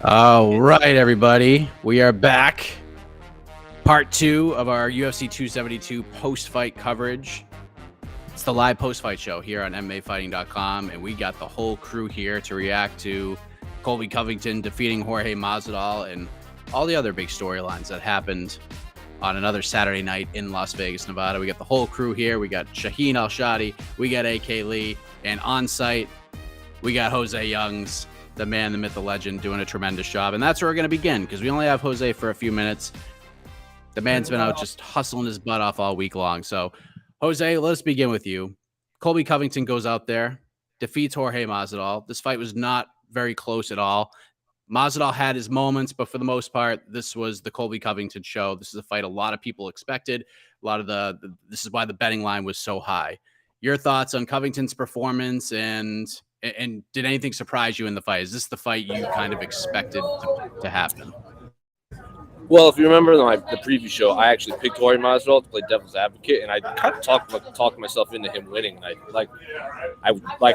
All right, everybody. We are back. Part 2 of our UFC 272 post-fight coverage. It's the live post-fight show here on MMAfighting.com, and we got the whole crew here to react to Colby Covington defeating Jorge Masvidal and all the other big storylines that happened on another Saturday night in Las Vegas, Nevada. We got the whole crew here. We got Shaun Al-Shatti, we got AK Lee, and on site, we got Jose Youngs, the man, the myth, the legend, doing a tremendous job. And that's where we're going to begin, because we only have Jose for a few minutes. The man's been out just hustling his butt off all week long. So, Jose, let us begin with you. Colby Covington goes out there, defeats Jorge Masvidal. This fight was not very close at all. Masvidal had his moments, but for the most part, this was the Colby Covington show. This is a fight a lot of people expected. This is why the betting line was so high. Your thoughts on Covington's performance, and did anything surprise you in the fight? Is this the fight you kind of expected to happen? Well, if you remember the preview show, I actually picked Jorge Masvidal to play devil's advocate, and I kind of talked myself into him winning. Like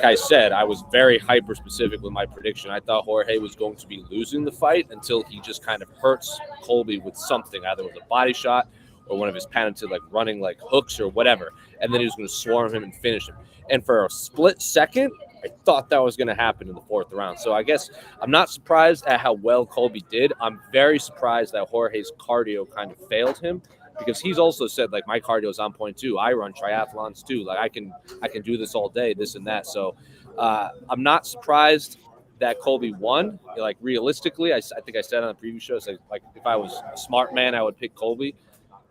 I said, I was very hyper specific with my prediction. I thought Jorge was going to be losing the fight until he just kind of hurts Colby with something, either with a body shot or one of his patented running hooks or whatever, and then he was going to swarm him and finish him. And for a split second, I thought that was going to happen in the fourth round. So I guess I'm not surprised at how well Colby did. I'm very surprised that Jorge's cardio kind of failed him, because he's also said, my cardio is on point too. I run triathlons too. I can do this all day, this and that. So I'm not surprised that Colby won. Realistically, I think I said on the previous show, if I was a smart man, I would pick Colby.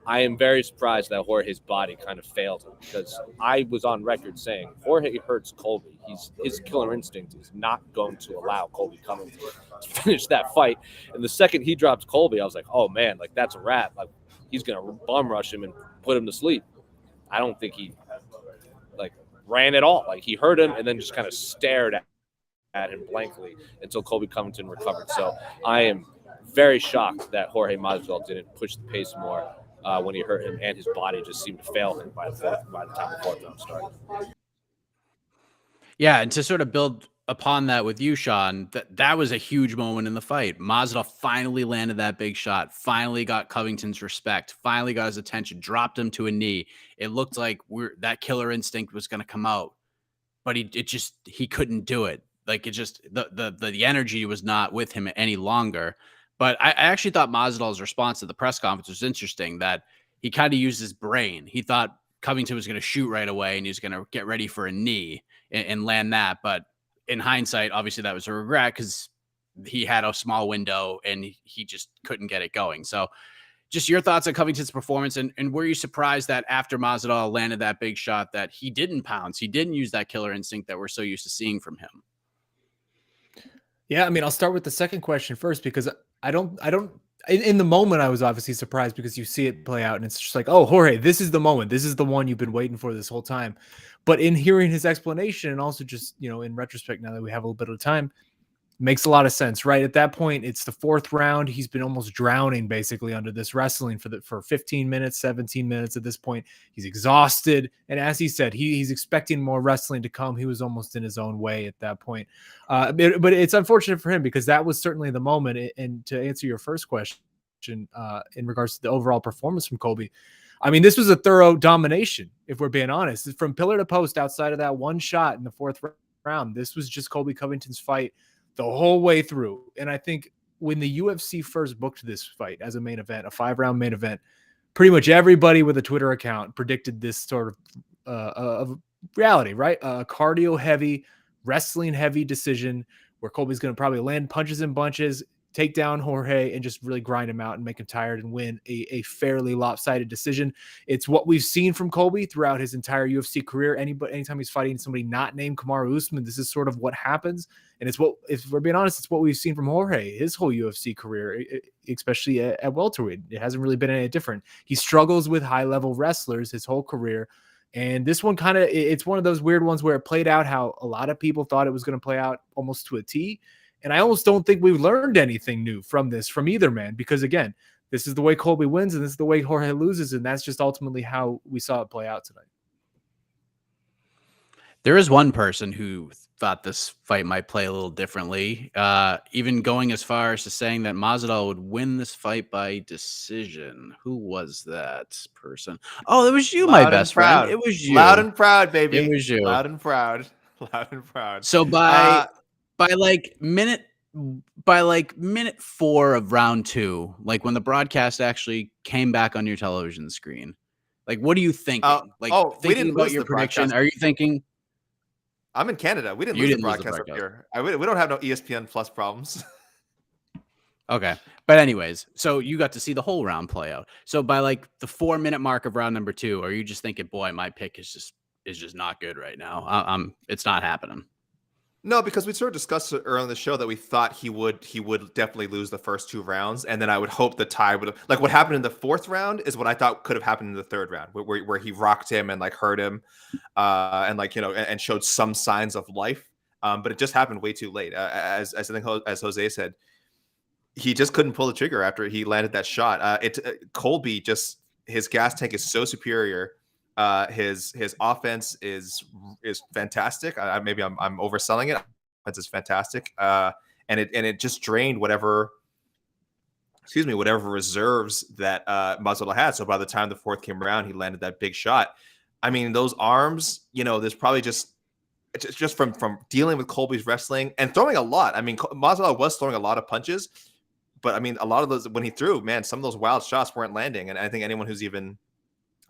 I am very surprised that Jorge's body kind of failed him, because I was on record saying Jorge hurts Colby. His killer instinct is not going to allow Colby Covington to finish that fight. And the second he drops Colby, I was like, oh man, that's a wrap. He's going to bum rush him and put him to sleep. I don't think he ran at all. He hurt him and then just kind of stared at him blankly until Colby Covington recovered. So I am very shocked that Jorge Masvidal didn't push the pace more when he hurt him, and his body just seemed to fail him by the time the fourth round started. Yeah, and to sort of build upon that with you, Shaun, that was a huge moment in the fight. Masvidal finally landed that big shot, finally got Covington's respect, finally got his attention, dropped him to a knee. It looked like that killer instinct was going to come out, but he couldn't do it. The energy was not with him any longer. But I actually thought Masvidal's response to the press conference was interesting, that he kind of used his brain. He thought Covington was going to shoot right away and he was going to get ready for a knee and land that. But in hindsight, obviously that was a regret, because he had a small window and he just couldn't get it going. So just your thoughts on Covington's performance, and were you surprised that after Masvidal landed that big shot that he didn't pounce, he didn't use that killer instinct that we're so used to seeing from him? Yeah, I mean, I'll start with the second question first, because I don't in the moment I was obviously surprised, because you see it play out and it's just like, oh, Jorge, this is the moment. This is the one you've been waiting for this whole time. But in hearing his explanation, and also just, in retrospect, now that we have a little bit of time, makes a lot of sense, right? At that point, it's the fourth round. He's been almost drowning basically under this wrestling for 15 minutes, 17 minutes at this point. He's exhausted. And as he said, he's expecting more wrestling to come. He was almost in his own way at that point. But it's unfortunate for him, because that was certainly the moment. And to answer your first question, in regards to the overall performance from Colby, I mean, this was a thorough domination, if we're being honest. From pillar to post, outside of that one shot in the fourth round, this was just Colby Covington's fight the whole way through. And I think when the UFC first booked this fight as a main event, a 5-round main event, pretty much everybody with a Twitter account predicted this sort of reality, right? A cardio heavy, wrestling heavy decision where Colby's going to probably land punches and bunches, take down Jorge, and just really grind him out and make him tired and win a fairly lopsided decision. It's what we've seen from Colby throughout his entire UFC career. Anytime he's fighting somebody not named Kamaru Usman, this is sort of what happens. And it's what, if we're being honest, it's what we've seen from Jorge his whole UFC career, especially at welterweight. It hasn't really been any different. He struggles with high-level wrestlers his whole career. And this one it's one of those weird ones where it played out how a lot of people thought it was going to play out, almost to a T. And I almost don't think we've learned anything new from either man, because again, this is the way Colby wins and this is the way Jorge loses. And that's just ultimately how we saw it play out tonight. There is one person who thought this fight might play a little differently, even going as far as to saying that Masvidal would win this fight by decision. Who was that person? Oh, it was you, my Loud and best friend. proud. It was Loud you. and proud, It baby. was you. Loud and proud. Loud and proud. So by like minute 4 of round 2, like when the broadcast actually came back on your television screen, like what are you thinking? Like we thinking didn't about lose your the prediction, broadcast. are you thinking I'm in Canada. We didn't You lose didn't the lose the broadcast up broadcast. here. We don't have no ESPN Plus problems. Okay. But anyways, so you got to see the whole round play out. So by like the 4-minute mark of round number 2, are you just thinking, boy, my pick is just not good right now. It's not happening. No, because we sort of discussed it earlier in the show that we thought he would definitely lose the first 2 rounds, and then I would hope the tie would like what happened in the 4th round is what I thought could have happened in the 3rd round, where he rocked him and like hurt him, and like and showed some signs of life, but it just happened way too late. As I think as Jose said, he just couldn't pull the trigger after he landed that shot. Colby just his gas tank is so superior. His offense is fantastic. Maybe I'm overselling it. Offense is fantastic. And it just drained whatever reserves that Masvidal had. So by the time the 4th came around, he landed that big shot. I mean, those arms, there's probably just from dealing with Colby's wrestling and throwing a lot. I mean, Masvidal was throwing a lot of punches, but I mean, a lot of those when he threw, man, some of those wild shots weren't landing. And I think anyone who's even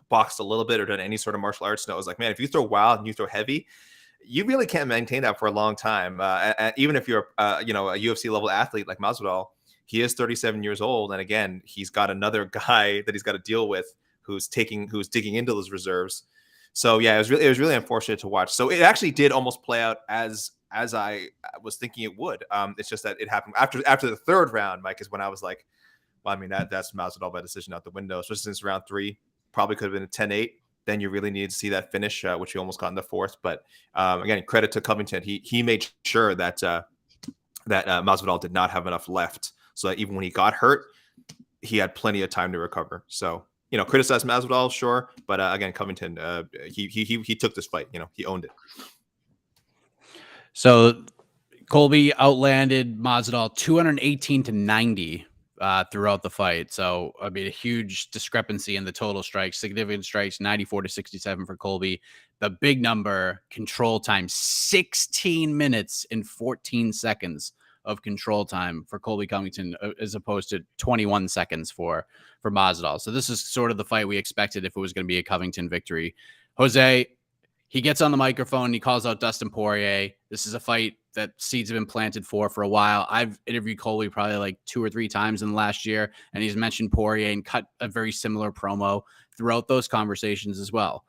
boxed a little bit or done any sort of martial arts knows, like, man, if you throw wild and you throw heavy, you really can't maintain that for a long time. Even if you're, a UFC level athlete like Masvidal, he is 37 years old, and again, he's got another guy that he's got to deal with who's digging into those reserves. So yeah, it was really unfortunate to watch. So it actually did almost play out as I was thinking it would. It's just that it happened after the 3rd round, Mike, is when I was like, well, I mean, that's Masvidal by decision out the window, especially since round 3 probably could have been a 10-8. Then you really need to see that finish, which he almost got in the 4th. But again, credit to Covington. He made sure that Masvidal did not have enough left, so that even when he got hurt, he had plenty of time to recover. So criticize Masvidal, sure, but again, Covington, he took this fight. He owned it. So Colby outlanded Masvidal 218-90 throughout the fight. So I mean, a huge discrepancy in the total strikes, significant strikes, 94-67 for Colby. The big number, control time, 16 minutes and 14 seconds of control time for Colby Covington, as opposed to 21 seconds for Masvidal. So this is sort of the fight we expected if it was going to be a Covington victory. Jose, he gets on the microphone. He calls out Dustin Poirier. This is a fight that seeds have been planted for a while. I've interviewed Colby probably like 2 or 3 times in the last year, and he's mentioned Poirier and cut a very similar promo throughout those conversations as well.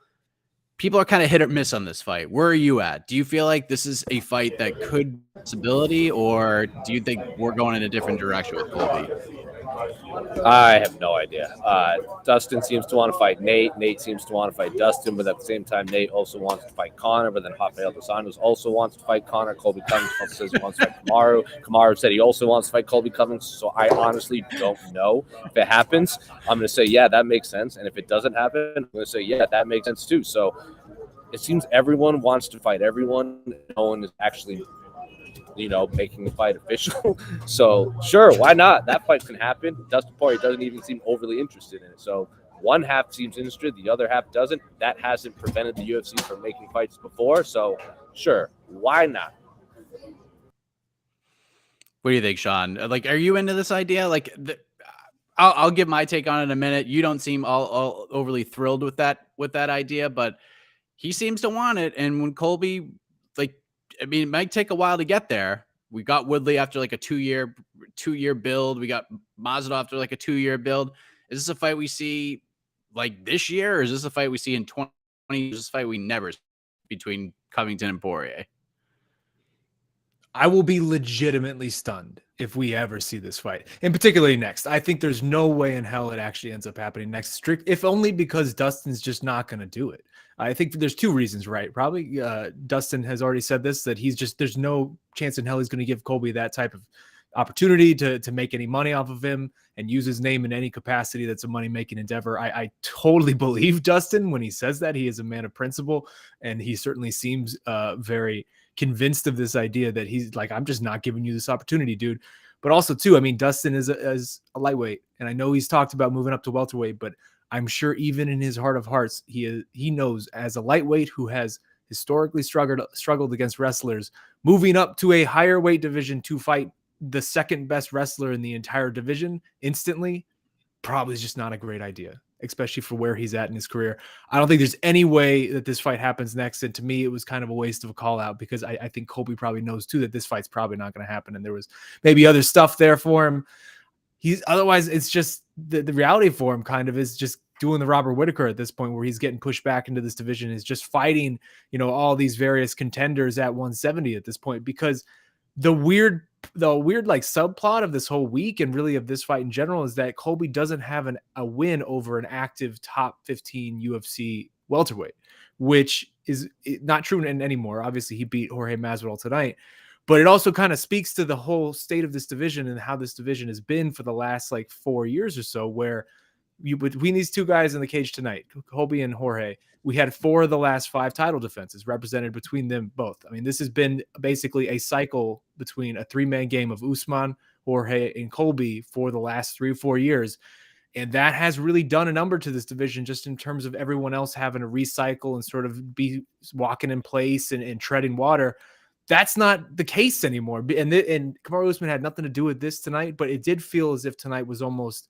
People are kind of hit or miss on this fight. Where are you at? Do you feel like this is a fight that could be a possibility, or do you think we're going in a different direction with Colby? I have no idea. Dustin seems to want to fight Nate. Nate seems to want to fight Dustin, but at the same time, Nate also wants to fight Conor. But then Rafael dos Anjos also wants to fight Conor. Colby Covington says he wants to fight Kamaru. Kamaru said he also wants to fight Colby Covington. So I honestly don't know. If it happens, I'm going to say, yeah, that makes sense. And if it doesn't happen, I'm going to say, yeah, that makes sense too. So it seems everyone wants to fight everyone. No one is actually making the fight official. So sure, why not? That fight can happen. Dustin Poirier doesn't even seem overly interested in it. So one half seems interested, the other half doesn't. That hasn't prevented the UFC from making fights before. So sure, why not? What do you think, Shaun? Like, are you into this idea? Like, I'll give my take on it in a minute. You don't seem all overly thrilled with that idea, but he seems to want it. And when Colby, I mean, it might take a while to get there. We got Woodley after like a two-year build. We got Masvidal after like a 2-year build. Is this a fight we see like this year, or is this a fight we see in 20? Is this a fight we never see between Covington and Poirier? I will be legitimately stunned if we ever see this fight, and particularly next. I think there's no way in hell it actually ends up happening next, if only because Dustin's just not going to do it. I think there's 2 reasons, right? Probably Dustin has already said this, that there's no chance in hell he's going to give Colby that type of opportunity to make any money off of him and use his name in any capacity that's a money-making endeavor. I totally believe Dustin when he says that. He is a man of principle, and he certainly seems very convinced of this idea that he's like, I'm just not giving you this opportunity, dude. But also, too, I mean, Dustin is a lightweight, and I know he's talked about moving up to welterweight, but I'm sure even in his heart of hearts, he knows as a lightweight who has historically struggled against wrestlers, moving up to a higher weight division to fight the second best wrestler in the entire division instantly probably is just not a great idea, especially for where he's at in his career. I don't think there's any way that this fight happens next. And to me, it was kind of a waste of a call out because I think Colby probably knows too that this fight's probably not going to happen. And there was maybe other stuff there for him. Otherwise it's just the reality for him kind of is just doing the Robert Whittaker at this point where he's getting pushed back into this division, is just fighting, all these various contenders at 170 at this point, because the weird like subplot of this whole week and really of this fight in general is that Colby doesn't have a win over an active top 15 UFC welterweight, which is not true anymore. Obviously he beat Jorge Masvidal tonight, but it also kind of speaks to the whole state of this division and how this division has been for the last like 4 years or so, where between these two guys in the cage tonight, Colby and Jorge, we had 4 of the last 5 title defenses represented between them both. I mean, this has been basically a cycle between a 3-man game of Usman, Jorge, and Colby for the last 3 or 4 years. And that has really done a number to this division just in terms of everyone else having to recycle and sort of be walking in place and treading water. That's not the case anymore. And Kamaru Usman had nothing to do with this tonight, but it did feel as if tonight was almost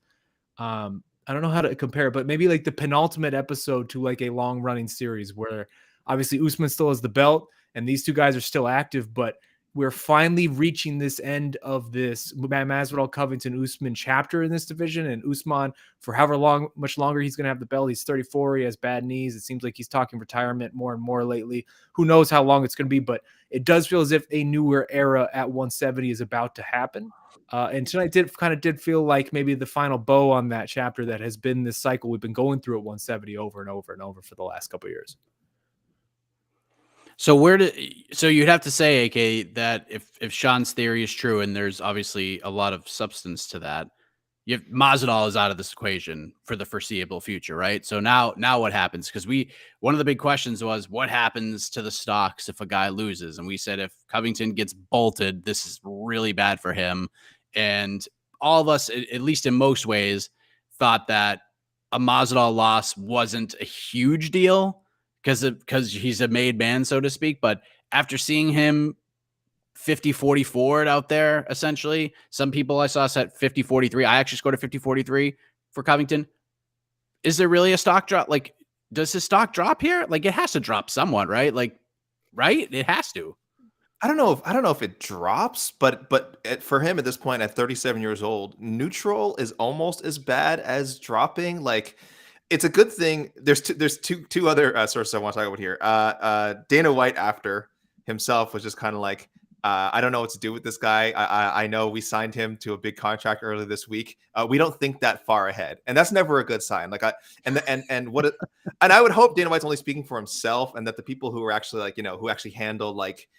I don't know how to compare, but maybe like the penultimate episode to like a long running series where obviously Usman still has the belt and these two guys are still active, but we're finally reaching this end of this Masvidal Covington Usman chapter in this division. And Usman, for however much longer he's going to have the belt, he's 34. He has bad knees. It seems like he's talking retirement more and more lately. Who knows how long it's going to be, but it does feel as if a newer era at 170 is about to happen. And tonight did feel like maybe the final bow on that chapter that has been this cycle we've been going through at 170 over and over and over for the last couple of years. So you'd have to say, AK, that if Shaun's theory is true, and there's obviously a lot of substance to that, Masvidal is out of this equation for the foreseeable future, right? So now what happens? Because one of the big questions was what happens to the stocks if a guy loses, and we said if Covington gets bolted, this is really bad for him. And all of us, at least in most ways, thought that a Masvidal loss wasn't a huge deal because he's a made man, so to speak. But after seeing him 50-40 forward out there, essentially, some people I saw set 50-43. I actually scored a 50-43 for Covington. Is there really a stock drop? Like, does his stock drop here? Like, it has to drop somewhat, right? Like, right? It has to. I don't know if it drops, but for him at this point at 37 years old, neutral is almost as bad as dropping. Like, it's a good thing. There's two other sources I want to talk about here. Dana White after himself was just kind of like, I don't know what to do with this guy. I know we signed him to a big contract earlier this week. We don't think that far ahead, and that's never a good sign. Like and I would hope Dana White's only speaking for himself, and that the people who are actually who actually handle like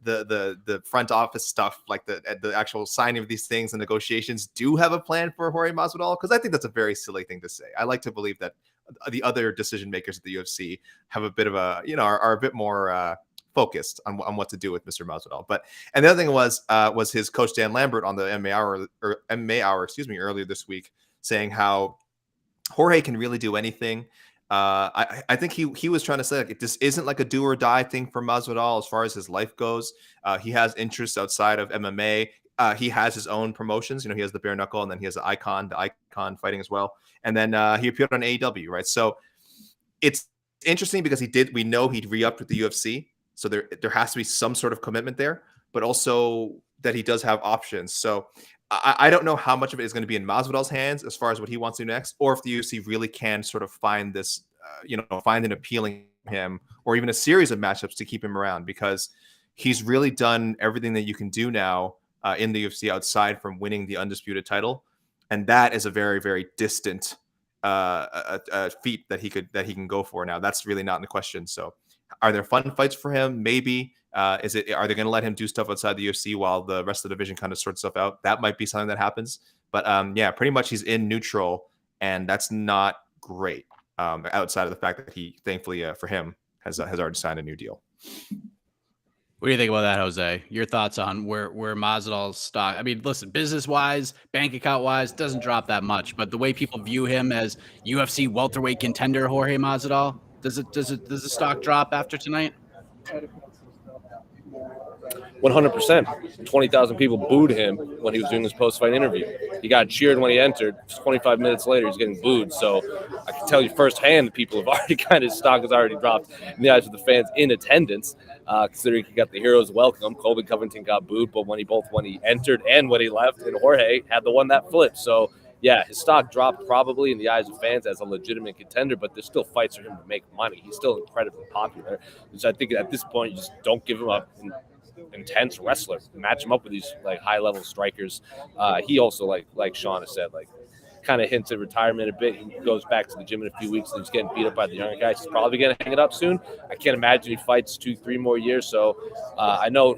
the front office stuff, like the actual signing of these things and negotiations, do have a plan for Jorge Masvidal, because I think that's a very silly thing to say. I like to believe that the other decision makers at the UFC have a bit of a are a bit more focused on what to do with Mr. Masvidal. And the other thing was his coach Dan Lambert on the MMA hour earlier this week, saying how Jorge can really do anything. I think he was trying to say, like, this isn't like a do or die thing for Masvidal as far as his life goes. He has interests outside of MMA. He has his own promotions. He has the bare knuckle, and then he has the icon fighting as well. And then he appeared on AEW, right? So it's interesting because we know he'd re-upped with the UFC. So there has to be some sort of commitment there, but also that he does have options. So I don't know how much of it is going to be in Masvidal's hands as far as what he wants to do next, or if the UFC really can sort of find this, find an appealing him, or even a series of matchups to keep him around, because he's really done everything that you can do now in the UFC outside from winning the undisputed title, and that is a very, very distant feat that he can go for now. That's really not in the question. So, are there fun fights for him? Maybe. Are they going to let him do stuff outside the UFC while the rest of the division kind of sorts stuff out? That might be something that happens. But yeah, pretty much he's in neutral, and that's not great. Outside of the fact that he, thankfully for him, has already signed a new deal. What do you think about that, Jose? Your thoughts on where Masvidal's stock? I mean, listen, business-wise, bank account-wise, doesn't drop that much, but the way people view him as UFC welterweight contender Jorge Masvidal, does the stock drop after tonight? 100%. 20,000 people booed him when he was doing his post-fight interview. He got cheered when he entered. 25 minutes later, he's getting booed. So I can tell you firsthand, people have already his stock has already dropped in the eyes of the fans in attendance, considering he got the hero's welcome. Colby Covington got booed, but when he entered and when he left, and Jorge had the one that flipped. So yeah, his stock dropped probably in the eyes of fans as a legitimate contender, but there's still fights for him to make money. He's still incredibly popular. So I think at this point, you just don't give him up. Intense wrestler, match him up with these like high level strikers. He also like Shaun has said, like kind of hints at retirement a bit. He goes back to the gym in a few weeks and he's getting beat up by the younger guys. He's probably gonna hang it up soon. I can't imagine he fights 2-3 more years. So I know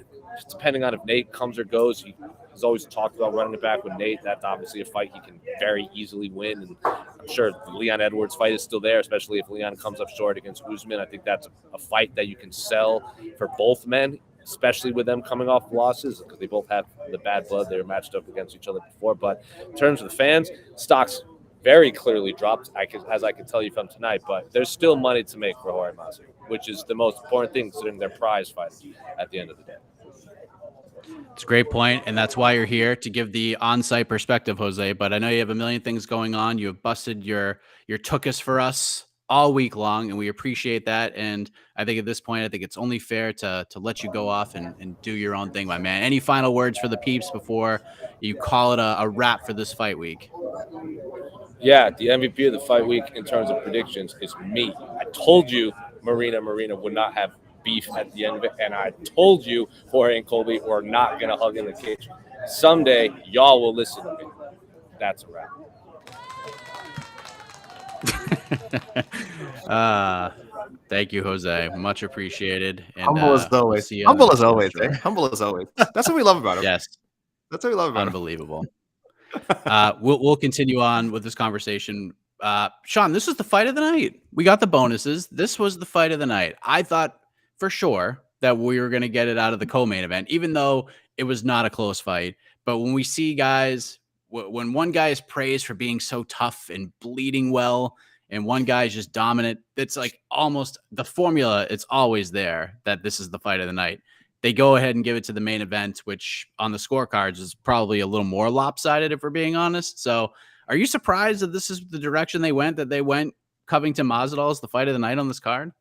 depending on if Nate comes or goes, he's always talked about running it back with Nate. That's obviously a fight he can very easily win, and I'm sure the Leon Edwards fight is still there, especially if Leon comes up short against Usman. I think that's a fight that you can sell for both men, especially with them coming off losses, because they both have the bad blood. They were matched up against each other before. But in terms of the fans, stocks very clearly dropped, as I can tell you from tonight. But there's still money to make for Jorge Masvidal, which is the most important thing considering they're prize fights at the end of the day. It's a great point, and that's why you're here, to give the on-site perspective, Jose. But I know you have a million things going on. You have busted your tookus for us all week long, and we appreciate that. And I think at this point, I think it's only fair to let you go off and do your own thing, my man. Any final words for the peeps before you call it a wrap for this fight week? Yeah, the MVP of the fight week in terms of predictions is me. I told you Marina would not have beef at the end of it, and I told you Jorge and Colby were not going to hug in the cage. Someday, y'all will listen to me. That's a wrap. Thank you, Jose. Much appreciated. And, humble as always. We'll humble as always. Humble as always. That's what we love about him. Yes. That's what we love about Unbelievable. We'll continue on with this conversation. Shaun, this was the fight of the night. We got the bonuses. This was the fight of the night. I thought for sure that we were going to get it out of the co-main event, even though it was not a close fight. But when we see guys, when one guy is praised for being so tough and bleeding well, and one guy is just dominant, it's like almost the formula. It's always there that this is the fight of the night. They go ahead and give it to the main event, which on the scorecards is probably a little more lopsided, if we're being honest. So are you surprised that this is the direction they went, that they went Covington Masvidal as the fight of the night on this card?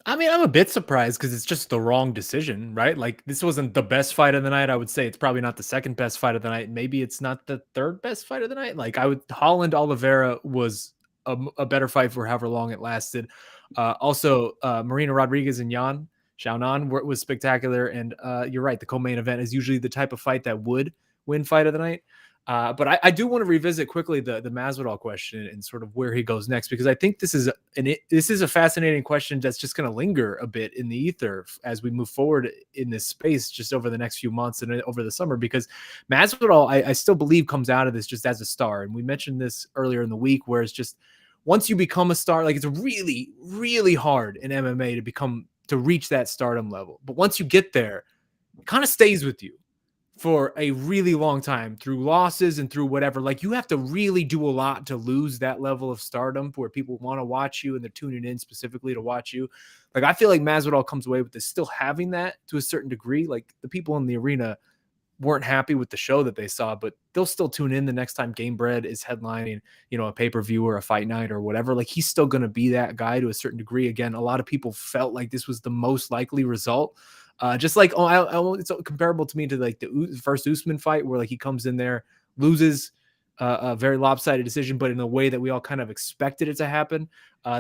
I mean, I'm a bit surprised because it's just the wrong decision, right? Like, this wasn't the best fight of the night. I would say it's probably not the second best fight of the night. Maybe it's not the third best fight of the night. Like, Holland Oliveira was a better fight for however long it lasted. Also, Marina Rodriguez and Xiaonan was spectacular. And you're right, the co-main event is usually the type of fight that would win fight of the night. But I do want to revisit quickly the Masvidal question and sort of where he goes next, because I think this is a fascinating question that's just going to linger a bit in the ether as we move forward in this space just over the next few months and over the summer, because Masvidal, I still believe, comes out of this just as a star. And we mentioned this earlier in the week, where it's just once you become a star, like, it's really, really hard in MMA to reach that stardom level. But once you get there, it kind of stays with you for a really long time through losses and through whatever. Like, you have to really do a lot to lose that level of stardom where people want to watch you and they're tuning in specifically to watch you. Like, I feel like Masvidal comes away with this still having that to a certain degree. Like, the people in the arena weren't happy with the show that they saw, but they'll still tune in the next time Gamebred is headlining, a pay-per-view or a fight night or whatever. Like, he's still going to be that guy to a certain degree. Again, a lot of people felt like this was the most likely result. Just like, it's comparable to me to like the first Usman fight, where like he comes in there, loses a very lopsided decision, but in a way that we all kind of expected it to happen.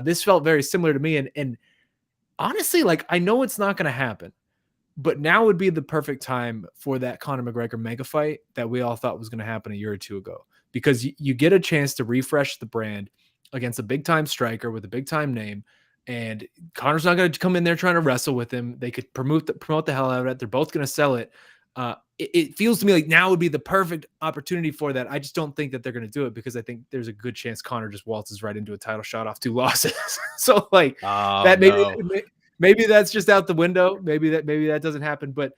This felt very similar to me. And honestly, like, I know it's not going to happen, but now would be the perfect time for that Conor McGregor mega fight that we all thought was going to happen a year or two ago, because you get a chance to refresh the brand against a big time striker with a big time name. And Connor's not going to come in there trying to wrestle with him. They could promote the hell out of it. They're both going to sell it. It feels to me like now would be the perfect opportunity for that. I just don't think that they're going to do it because I think there's a good chance Connor just waltzes right into a title shot off 2 losses. So like maybe that's just out the window. Maybe that doesn't happen. But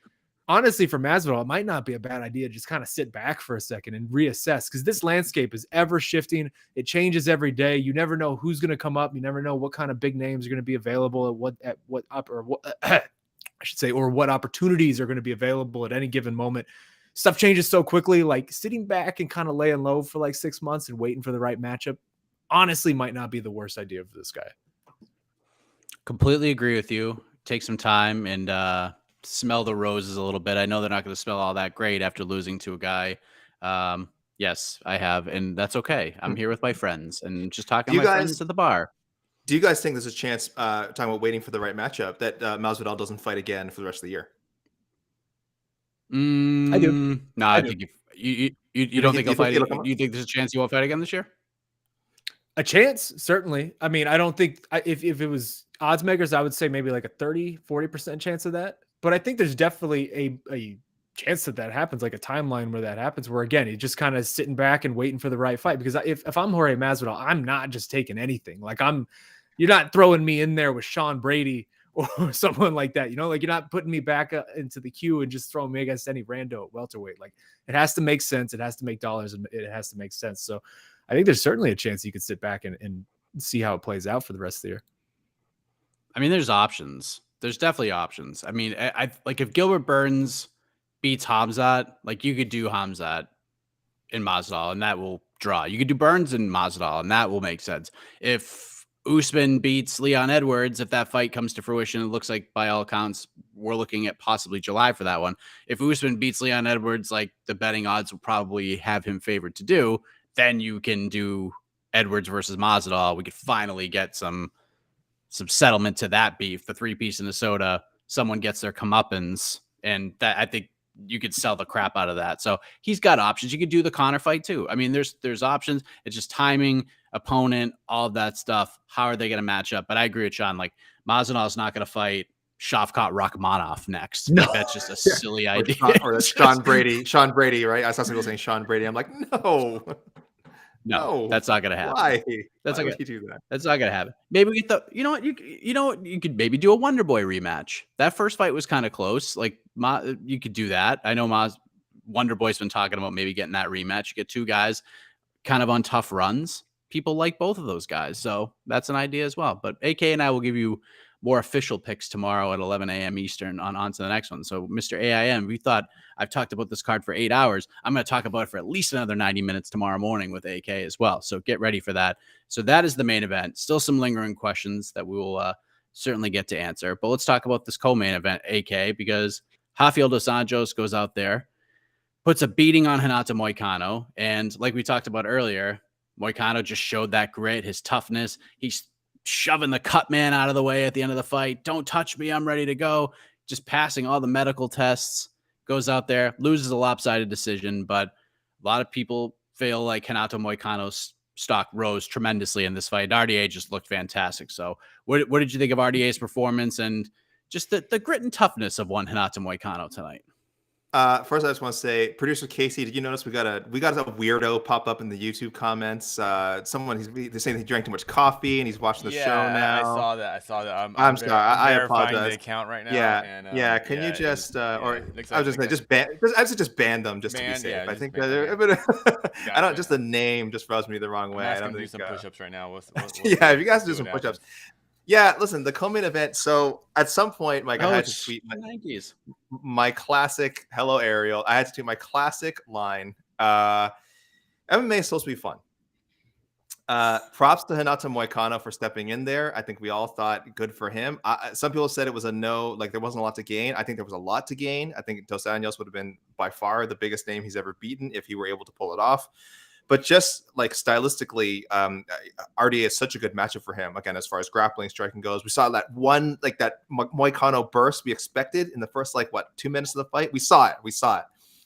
honestly, for Masvidal, it might not be a bad idea to just kind of sit back for a second and reassess because this landscape is ever shifting. It changes every day. You never know who's going to come up. You never know what kind of big names are going to be available or what opportunities are going to be available at any given moment. Stuff changes so quickly. Like sitting back and kind of laying low for like 6 months and waiting for the right matchup, honestly, might not be the worst idea for this guy. Completely agree with you. Take some time and smell the roses a little bit. I know they're not going to smell all that great after losing to a guy. Yes, I have, and that's okay. I'm here with my friends and just talking to my friends at the bar. Do you guys think there's a chance, talking about waiting for the right matchup, that Masvidal doesn't fight again for the rest of the year? I do. No, I think you don't think he'll fight. You think there's a chance he won't fight again this year? A chance, certainly. I mean, I don't think if it was odds makers, I would say maybe like a 30-40% chance of that. But I think there's definitely a chance that happens, like a timeline where that happens, where again, he's just kind of sitting back and waiting for the right fight. Because if I'm Jorge Masvidal, I'm not just taking anything. Like you're not throwing me in there with Sean Brady or someone like that. You know, like you're not putting me back into the queue and just throwing me against any rando at welterweight. Like it has to make sense. It has to make dollars and it has to make sense. So I think there's certainly a chance you could sit back and see how it plays out for the rest of the year. I mean, there's options. There's definitely options. I mean, I like if Gilbert Burns beats Hamzat, like you could do Hamzat in Masvidal and that will draw. You could do Burns and Masvidal and that will make sense. If Usman beats Leon Edwards, if that fight comes to fruition, it looks like by all accounts, we're looking at possibly July for that one. If Usman beats Leon Edwards, like the betting odds will probably have him favored to do, then you can do Edwards versus Masvidal. We could finally get some settlement to that beef. The 3-piece in Minnesota, someone gets their comeuppance, and that I think you could sell the crap out of that. So he's got options. You could do the Conor fight too. I mean, there's options. It's just timing, opponent, all of that stuff. How are they going to match up? But I agree with Sean. Like Masvidal is not going to fight Shavkat Rakhmonov next. No. Like, that's just a silly idea. Or Sean Brady. Sean Brady, right? I saw some people saying Sean Brady. I'm like, no, that's not gonna happen. Why? That's Why not would you do that? That's not gonna happen. Maybe we get you know what you could maybe do a Wonder Boy rematch. That first fight was kind of close. Like you could do that. I know Wonder Boy's been talking about maybe getting that rematch. You get 2 guys kind of on tough runs. People like both of those guys, so that's an idea as well. But AK and I will give you more official picks tomorrow at 11 a.m. Eastern on to the next one. So Mr. AIM, we thought I've talked about this card for 8 hours. I'm going to talk about it for at least another 90 minutes tomorrow morning with AK as well. So get ready for that. So that is the main event. Still some lingering questions that we will certainly get to answer. But let's talk about this co-main event, AK, because Rafael dos Anjos goes out there, puts a beating on Renato Moicano. And like we talked about earlier, Moicano just showed that grit, his toughness. He's shoving the cut man out of the way at the end of the fight. Don't touch me. I'm ready to go. Just passing all the medical tests, goes out there, loses a lopsided decision. But a lot of people feel like Renato Moicano's stock rose tremendously in this fight. RDA just looked fantastic. So what did you think of RDA's performance and just the grit and toughness of one Renato Moicano tonight? First, I just want to say, producer Casey, did you notice we got a weirdo pop up in the YouTube comments? Someone they're saying he drank too much coffee and he's watching the show now. I saw that. I'm sorry. I apologize. The account right now. Yeah. Can you just I was just ban them just to be safe. Yeah, I think I don't just the name just rubs me the wrong way. I'm gonna do some push-ups right now. Yeah, if you guys do some push-ups. Yeah, listen, the co-main event. So at some point, Mike, I had to tweet my classic "Hello Ariel." I had to tweet my classic line. MMA is supposed to be fun. Props to Renato Moicano for stepping in there. I think we all thought good for him. Some people said it was a no, like there wasn't a lot to gain. I think there was a lot to gain. I think Dos Anjos would have been by far the biggest name he's ever beaten if he were able to pull it off. But just like stylistically, RDA is such a good matchup for him. Again, as far as grappling, striking goes, we saw that one, like that Moicano burst we expected in the first 2 minutes of the fight. We saw it,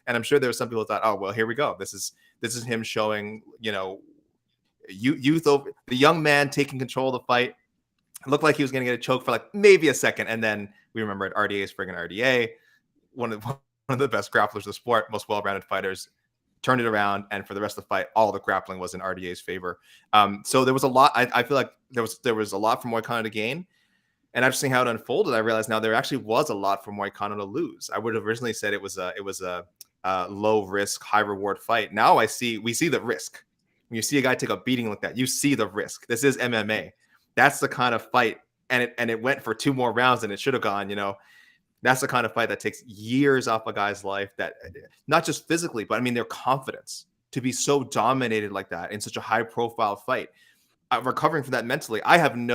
and I'm sure there were some people who thought, oh well, here we go. This is him showing, youth over the young man taking control of the fight. It looked like he was going to get a choke for like maybe a second, and then we remembered RDA is friggin' RDA, one of the best grapplers of the sport, most well-rounded fighters. Turned it around, and for the rest of the fight, all the grappling was in RDA's favor. So there was a lot. I feel like there was a lot for Moicano to gain, and after seeing how it unfolded, I realized now there actually was a lot for Moicano to lose. I would have originally said it was a low risk, high reward fight. Now we see the risk. When you see a guy take a beating like that, you see the risk. This is MMA. That's the kind of fight, and it went for 2 more rounds than it should have gone. That's the kind of fight that takes years off a guy's life, that not just physically, but I mean, their confidence to be so dominated like that in such a high profile fight. Recovering from that mentally, I'm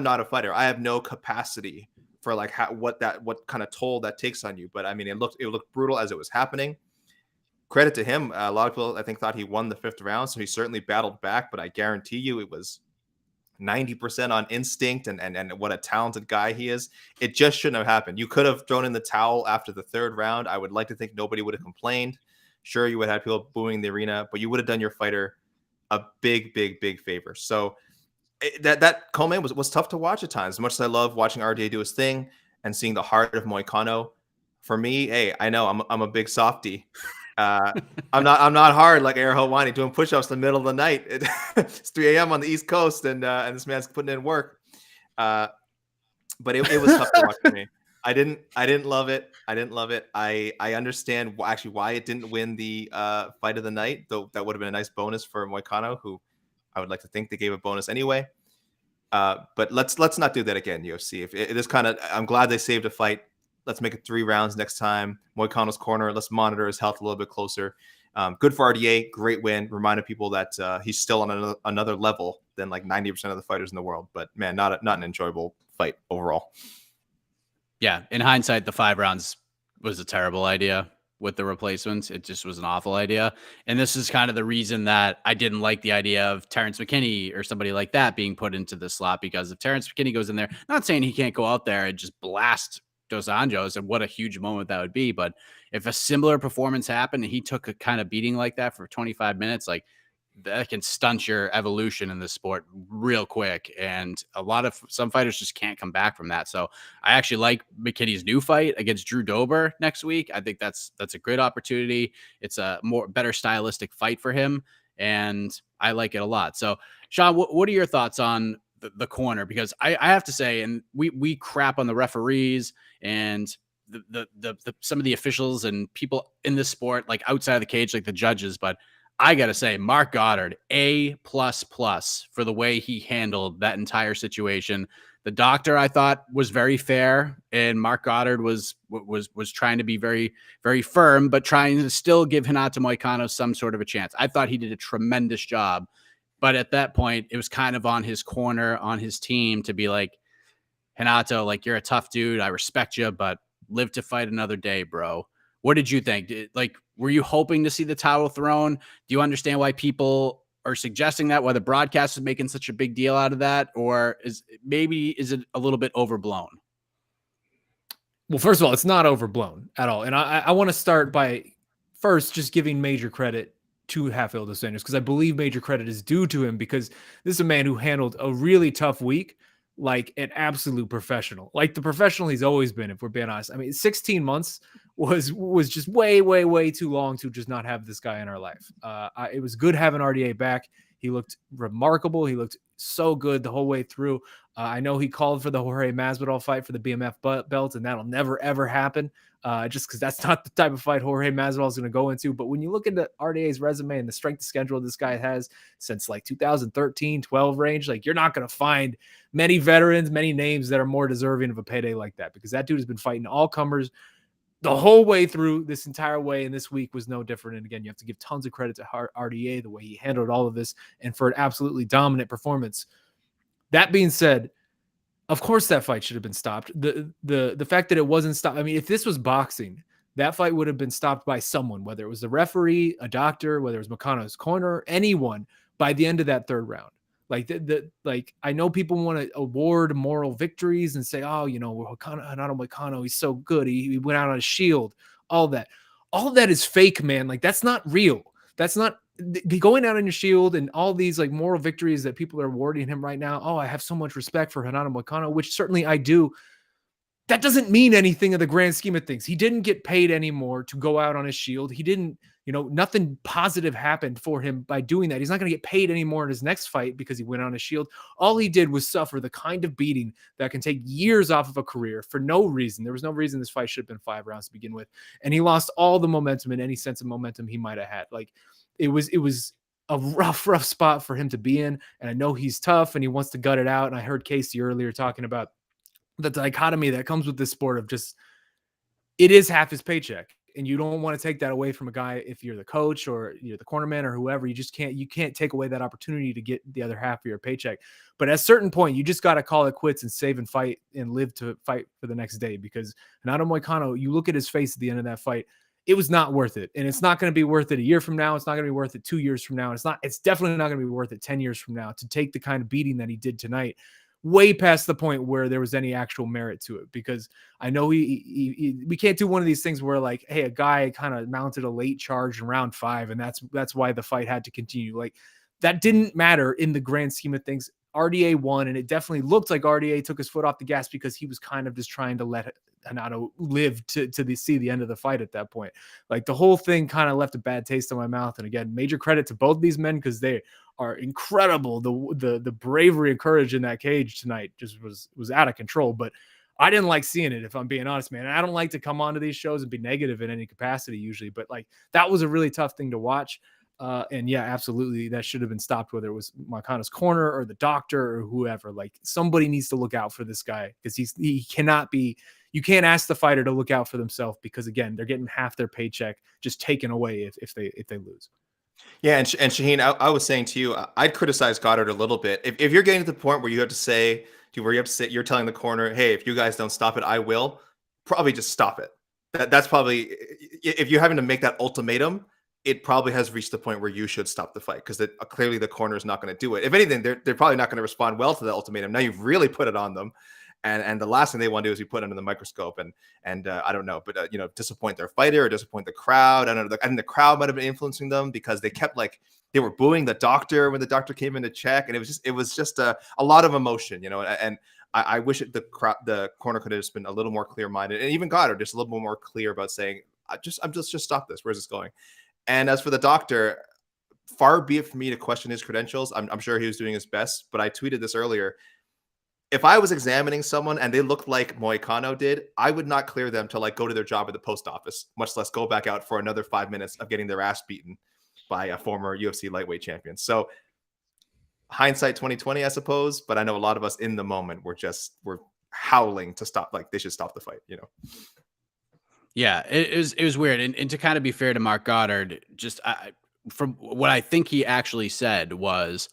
not a fighter. I have no capacity for like what kind of toll that takes on you. But I mean, it looked brutal as it was happening. Credit to him. A lot of people, I think, thought he won the 5th round. So he certainly battled back, but I guarantee you it was 90% on instinct and what a talented guy he is. It just shouldn't have happened. You could have thrown in the towel after the 3rd round. I would like to think nobody would have complained. Sure, you would have people booing the arena, but you would have done your fighter a big favor. So that co-main was tough to watch at times. As much as I love watching RDA do his thing and seeing the heart of Moicano, for me, hey, I know I'm a big softie. I'm not hard like Air Hawani doing push-ups in the middle of the night. It's 3 a.m. on the East Coast, and this man's putting in work. But it was tough to watch for me. I didn't love it. I understand actually why it didn't win the fight of the night, though that would have been a nice bonus for Moicano, who I would like to think they gave a bonus anyway. But let's not do that again, UFC. If it is I'm glad they saved a fight. Let's make it 3 rounds next time. Moicano's corner. Let's monitor his health a little bit closer. Good for RDA. Great win. Reminded people that he's still on another level than like 90% of the fighters in the world. But man, not an enjoyable fight overall. Yeah, in hindsight, the 5 rounds was a terrible idea with the replacements. It just was an awful idea. And this is kind of the reason that I didn't like the idea of Terrence McKinney or somebody like that being put into the slot, because if Terrence McKinney goes in there, not saying he can't go out there and just blast Dos Anjos, and what a huge moment that would be. But if a similar performance happened and he took a kind of beating like that for 25 minutes, like that can stunt your evolution in the sport real quick. And some fighters just can't come back from that. So I actually like McKinney's new fight against Drew Dober next week. I think that's a great opportunity. It's a better stylistic fight for him, and I like it a lot. So Shaun, what are your thoughts on the corner? Because I have to say, and we crap on the referees and the some of the officials and people in this sport, like outside of the cage, like the judges, but I got to say, Mark Goddard, A++ for the way he handled that entire situation. The doctor, I thought, was very fair, and Mark Goddard was trying to be very, very firm, but trying to still give Renato Moicano some sort of a chance. I thought he did a tremendous job, but at that point, it was kind of on his corner, on his team, to be like, Renato, like, you're a tough dude. I respect you, but live to fight another day, bro. What did you think? Were you hoping to see the towel thrown? Do you understand why people are suggesting that, why the broadcast is making such a big deal out of that? Or is it a little bit overblown? Well, first of all, it's not overblown at all. And I want to start by first just giving major credit to Rafael dos Anjos, because I believe major credit is due to him, because this is a man who handled a really tough week like an absolute professional, like the professional he's always been, if we're being honest. I mean, 16 months was just way too long to just not have this guy in our life. It was good having RDA back. He looked remarkable. He looked so good the whole way through. I know he called for the Jorge Masvidal fight for the BMF belt, and that'll never, ever happen, just because that's not the type of fight Jorge Masvidal is going to go into. But when you look into RDA's resume and the strength of schedule this guy has since like 2013, 12 range, like, you're not going to find many veterans, many names that are more deserving of a payday like that, because that dude has been fighting all comers the whole way through this entire way, and this week was no different. And again, you have to give tons of credit to RDA, the way he handled all of this, and for an absolutely dominant performance. That being said, of course that fight should have been stopped. The fact that it wasn't stopped, I mean, if this was boxing, that fight would have been stopped by someone, whether it was the referee, a doctor, whether it was Moicano's corner, anyone, by the end of that 3rd round. Like I know people want to award moral victories and say, oh, Renato Moicano, he's so good. He went out on a shield. All that is fake, man. Like, that's not real. That's not going out on your shield and all these like moral victories that people are awarding him right now. Oh, I have so much respect for Renato Moicano, which certainly I do. That doesn't mean anything in the grand scheme of things. He didn't get paid anymore to go out on his shield. He didn't, nothing positive happened for him by doing that. He's not going to get paid anymore in his next fight because he went on his shield. All he did was suffer the kind of beating that can take years off of a career for no reason. There was no reason this fight should have been 5 rounds to begin with. And he lost all the momentum and any sense of momentum he might have had. Like it was a rough spot for him to be in. And I know he's tough and he wants to gut it out. And I heard Casey earlier talking about the dichotomy that comes with this sport of just, it is half his paycheck. And you don't want to take that away from a guy if you're the coach or you're the cornerman or whoever. You can't take away that opportunity to get the other half of your paycheck. But at a certain point, you just got to call it quits and save and fight and live to fight for the next day. Because Renato Moicano, you look at his face at the end of that fight, it was not worth it. And it's not going to be worth it a year from now. It's not going to be worth it 2 years from now. It's definitely not going to be worth it 10 years from now to take the kind of beating that he did tonight, way past the point where there was any actual merit to it. Because I know we can't do one of these things where like, hey, a guy kind of mounted a late charge in round 5 and that's why the fight had to continue. Like that didn't matter in the grand scheme of things. RDA won, and it definitely looked like RDA took his foot off the gas because he was kind of just trying to let Renato live to see the end of the fight at that point. Like the whole thing kind of left a bad taste in my mouth. And again, major credit to both these men because they are incredible. The bravery and courage in that cage tonight just was out of control. But I didn't like seeing it, if I'm being honest, man. And I don't like to come onto these shows and be negative in any capacity usually, but like that was a really tough thing to watch. And yeah, absolutely, that should have been stopped, whether it was Moicano's corner or the doctor or whoever. Like somebody needs to look out for this guy because he cannot be. You can't ask the fighter to look out for themselves because again, they're getting half their paycheck just taken away if they lose. Yeah, and Shaheen, I was saying to you, I'd criticize Goddard a little bit. If you're getting to the point where you have to say, you're telling the corner, hey, if you guys don't stop it, I will. Probably just stop it. That's probably, if you're having to make that ultimatum, it probably has reached the point where you should stop the fight because clearly the corner is not going to do it. If anything, they're probably not going to respond well to the ultimatum. Now you've really put it on them. And the last thing they want to do is be put under the microscope and I don't know, but disappoint their fighter or disappoint the crowd. I don't know. I think the crowd might have been influencing them because they kept they were booing the doctor when the doctor came in to check, and it was just a lot of emotion, And I wish the corner could have just been a little more clear minded, and even Goddard just a little more clear about saying, just stop this. Where's this going? And as for the doctor, far be it for me to question his credentials. I'm sure he was doing his best, but I tweeted this earlier. If I was examining someone and they looked like Moicano did, I would not clear them to go to their job at the post office, much less go back out for another 5 minutes of getting their ass beaten by a former UFC lightweight champion. So hindsight 2020, I suppose, but I know a lot of us in the moment we're howling to stop. Like they should stop the fight, Yeah, it was weird. And to kind of be fair to Mark Goddard, just from what I think he actually said was,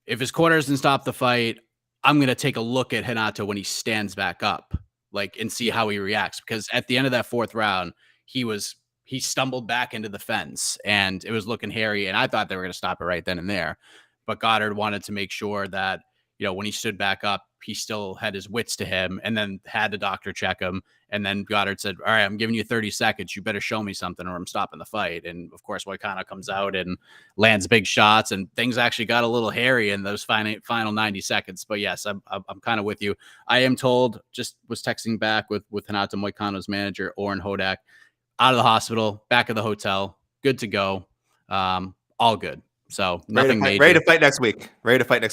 if his corner doesn't stop the fight, I'm going to take a look at Renato when he stands back up, and see how he reacts. Because at the end of that 4th round, he stumbled back into the fence and it was looking hairy. And I thought they were going to stop it right then and there. But Goddard wanted to make sure that, when he stood back up, he still had his wits to him and then had the doctor check him. And then Goddard said, all right, I'm giving you 30 seconds. You better show me something or I'm stopping the fight. And of course, Moicano comes out and lands big shots and things actually got a little hairy in those final 90 seconds. But yes, I'm kind of with you. I am told, just was texting back with Renato Moicano's manager, Oren Hodak, out of the hospital, back of the hotel, good to go. All good. So nothing major. Ready to fight next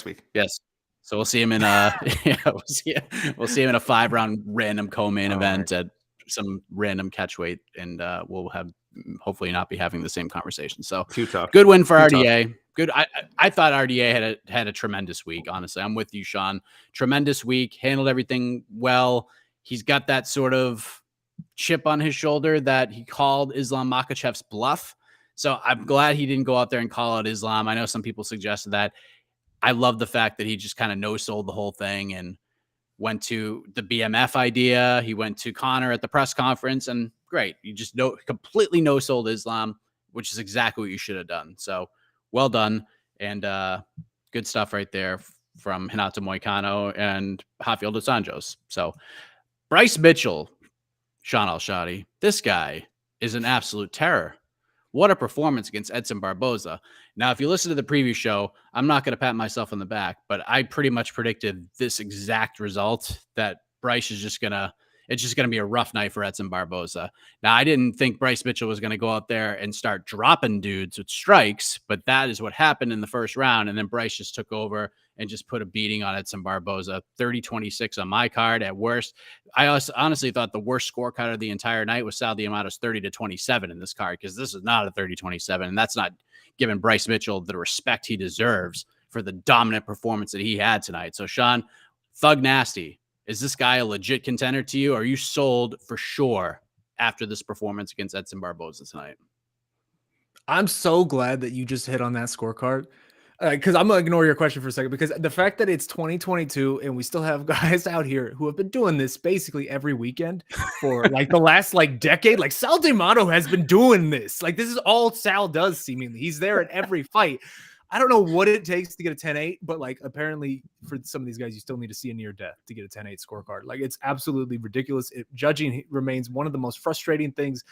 week. Yes. So we'll see him in we'll see him in a 5-round random co-main event at some random catchweight, and we'll have hopefully not be having the same conversation. So too tough. Good win for RDA. Good. I thought RDA had a tremendous week. Honestly, I'm with you, Shaun. Tremendous week. Handled everything well. He's got that sort of chip on his shoulder that he called Islam Makhachev's bluff. So I'm glad he didn't go out there and call out Islam. I know some people suggested that. I love the fact that he just kind of no-sold the whole thing and went to the BMF idea. He went to Conor at the press conference, and great. You just completely no-sold Islam, which is exactly what you should have done. So well done, and good stuff right there from Renato Moicano and Rafael dos Anjos. So Bryce Mitchell, Shaun Al-Shatti, this guy is an absolute terror. what a performance against Edson Barboza. Now, if you listen to the preview show, I'm not going to pat myself on the back, but I pretty much predicted this exact result, that Bryce is just going to, it's just going to be a rough night for Edson Barboza. Now, I didn't think Bryce Mitchell was going to go out there and start dropping dudes with strikes, but that is what happened in the first round. And then Bryce just took over and just put a beating on Edson Barboza, 30-26 on my card at worst. I honestly thought the worst scorecard of the entire night was Sal Diamato's 30-27 in this card, because this is not a 30-27, and that's not giving Bryce Mitchell the respect he deserves for the dominant performance that he had tonight. So, Shaun, Thug Nasty, is this guy a legit contender to you? Or are you sold for sure after this performance against Edson Barboza tonight? I'm so glad that you just hit on that scorecard. Because I'm going to ignore your question for a second, because the fact that it's 2022 and we still have guys out here who have been doing this basically every weekend for like the last like decade, like Sal D'Amato has been doing this. Like, this is all Sal does seemingly. He's there at every fight. I don't know what it takes to get a 10-8, but like apparently for some of these guys, you still need to see a near death to get a 10-8 scorecard. Like, it's absolutely ridiculous. Judging remains one of the most frustrating things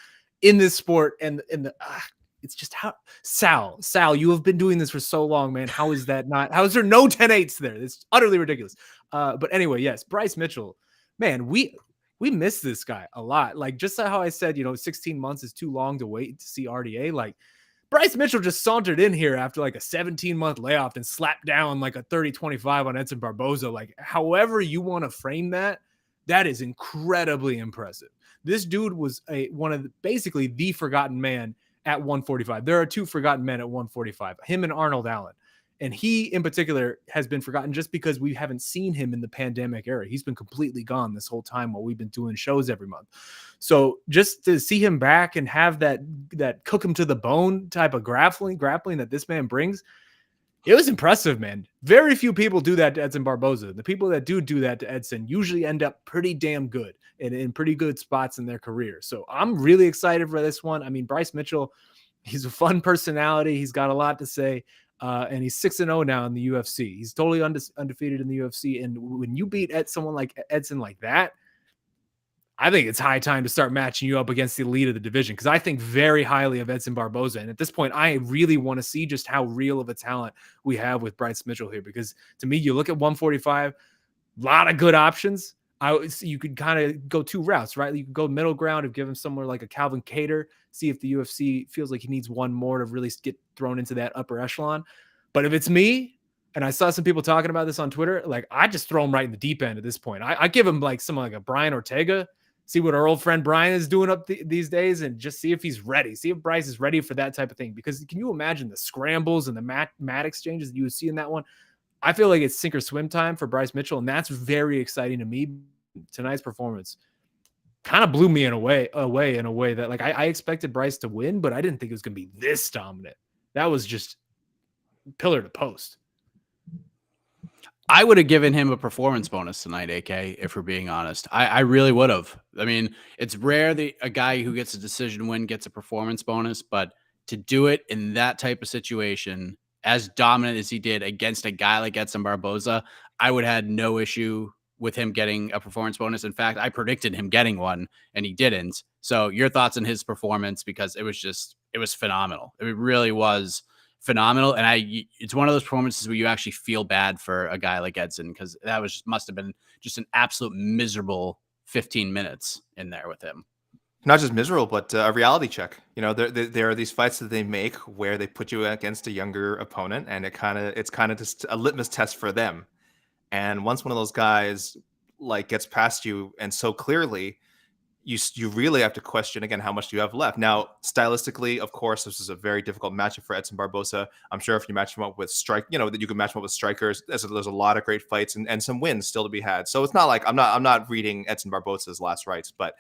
in this sport. And it's just how Sal, you have been doing this for so long, man. How is there no 10-8s there? It's utterly ridiculous. But anyway, yes, Bryce Mitchell, man, we miss this guy a lot. Like, just how I said, 16 months is too long to wait to see RDA. Like, Bryce Mitchell just sauntered in here after like a 17-month layoff and slapped down like a 30-25 on Edson Barboza. Like, however you want to frame that is incredibly impressive. This dude was basically the forgotten man at 145. There are two forgotten men at 145, him and Arnold Allen. And he in particular has been forgotten just because we haven't seen him in the pandemic era. He's been completely gone this whole time while we've been doing shows every month. So just to see him back and have that cook him to the bone type of grappling that this man brings, it was impressive, man. Very few people do that to Edson Barboza. The people that do that to Edson usually end up pretty damn good and in pretty good spots in their career. So I'm really excited for this one. I mean, Bryce Mitchell, he's a fun personality. He's got a lot to say. And he's 6-0 now in the UFC. He's totally undefeated in the UFC. And when you beat someone like Edson like that, I think it's high time to start matching you up against the elite of the division, because I think very highly of Edson Barboza. And at this point, I really want to see just how real of a talent we have with Bryce Mitchell here, because to me, you look at 145, a lot of good options. You could kind of go two routes, right? You could go middle ground and give him somewhere like a Calvin Kattar, see if the UFC feels like he needs one more to really get thrown into that upper echelon. But if it's me, and I saw some people talking about this on Twitter, like, I just throw him right in the deep end at this point. I give him like someone like a Brian Ortega, see what our old friend Brian is doing up these days, and just see if he's ready. See if Bryce is ready for that type of thing. Because can you imagine the scrambles and the mat exchanges that you would see in that one? I feel like it's sink or swim time for Bryce Mitchell, and that's very exciting to me. Tonight's performance kind of blew me away in a way that, like, I expected Bryce to win, but I didn't think it was going to be this dominant. That was just pillar to post. I would have given him a performance bonus tonight, AK, if we're being honest. I really would have. I mean, it's rare that a guy who gets a decision win gets a performance bonus, but to do it in that type of situation, as dominant as he did against a guy like Edson Barboza, I would have had no issue with him getting a performance bonus. In fact, I predicted him getting one, and he didn't. So your thoughts on his performance, because it was phenomenal. It really was phenomenal. And it's one of those performances where you actually feel bad for a guy like Edson, because that must have been just an absolute miserable 15 minutes in there with him. Not just miserable, but a reality check. There are these fights that they make where they put you against a younger opponent, and it's kind of just a litmus test for them. And once one of those guys like gets past you, and so clearly, you really have to question again how much do you have left. Now, stylistically, of course, this is a very difficult matchup for Edson Barboza. I'm sure if you match him up with that you can match him up with strikers. There's a lot of great fights and some wins still to be had. So it's not like I'm not reading Edson Barboza's last rites, but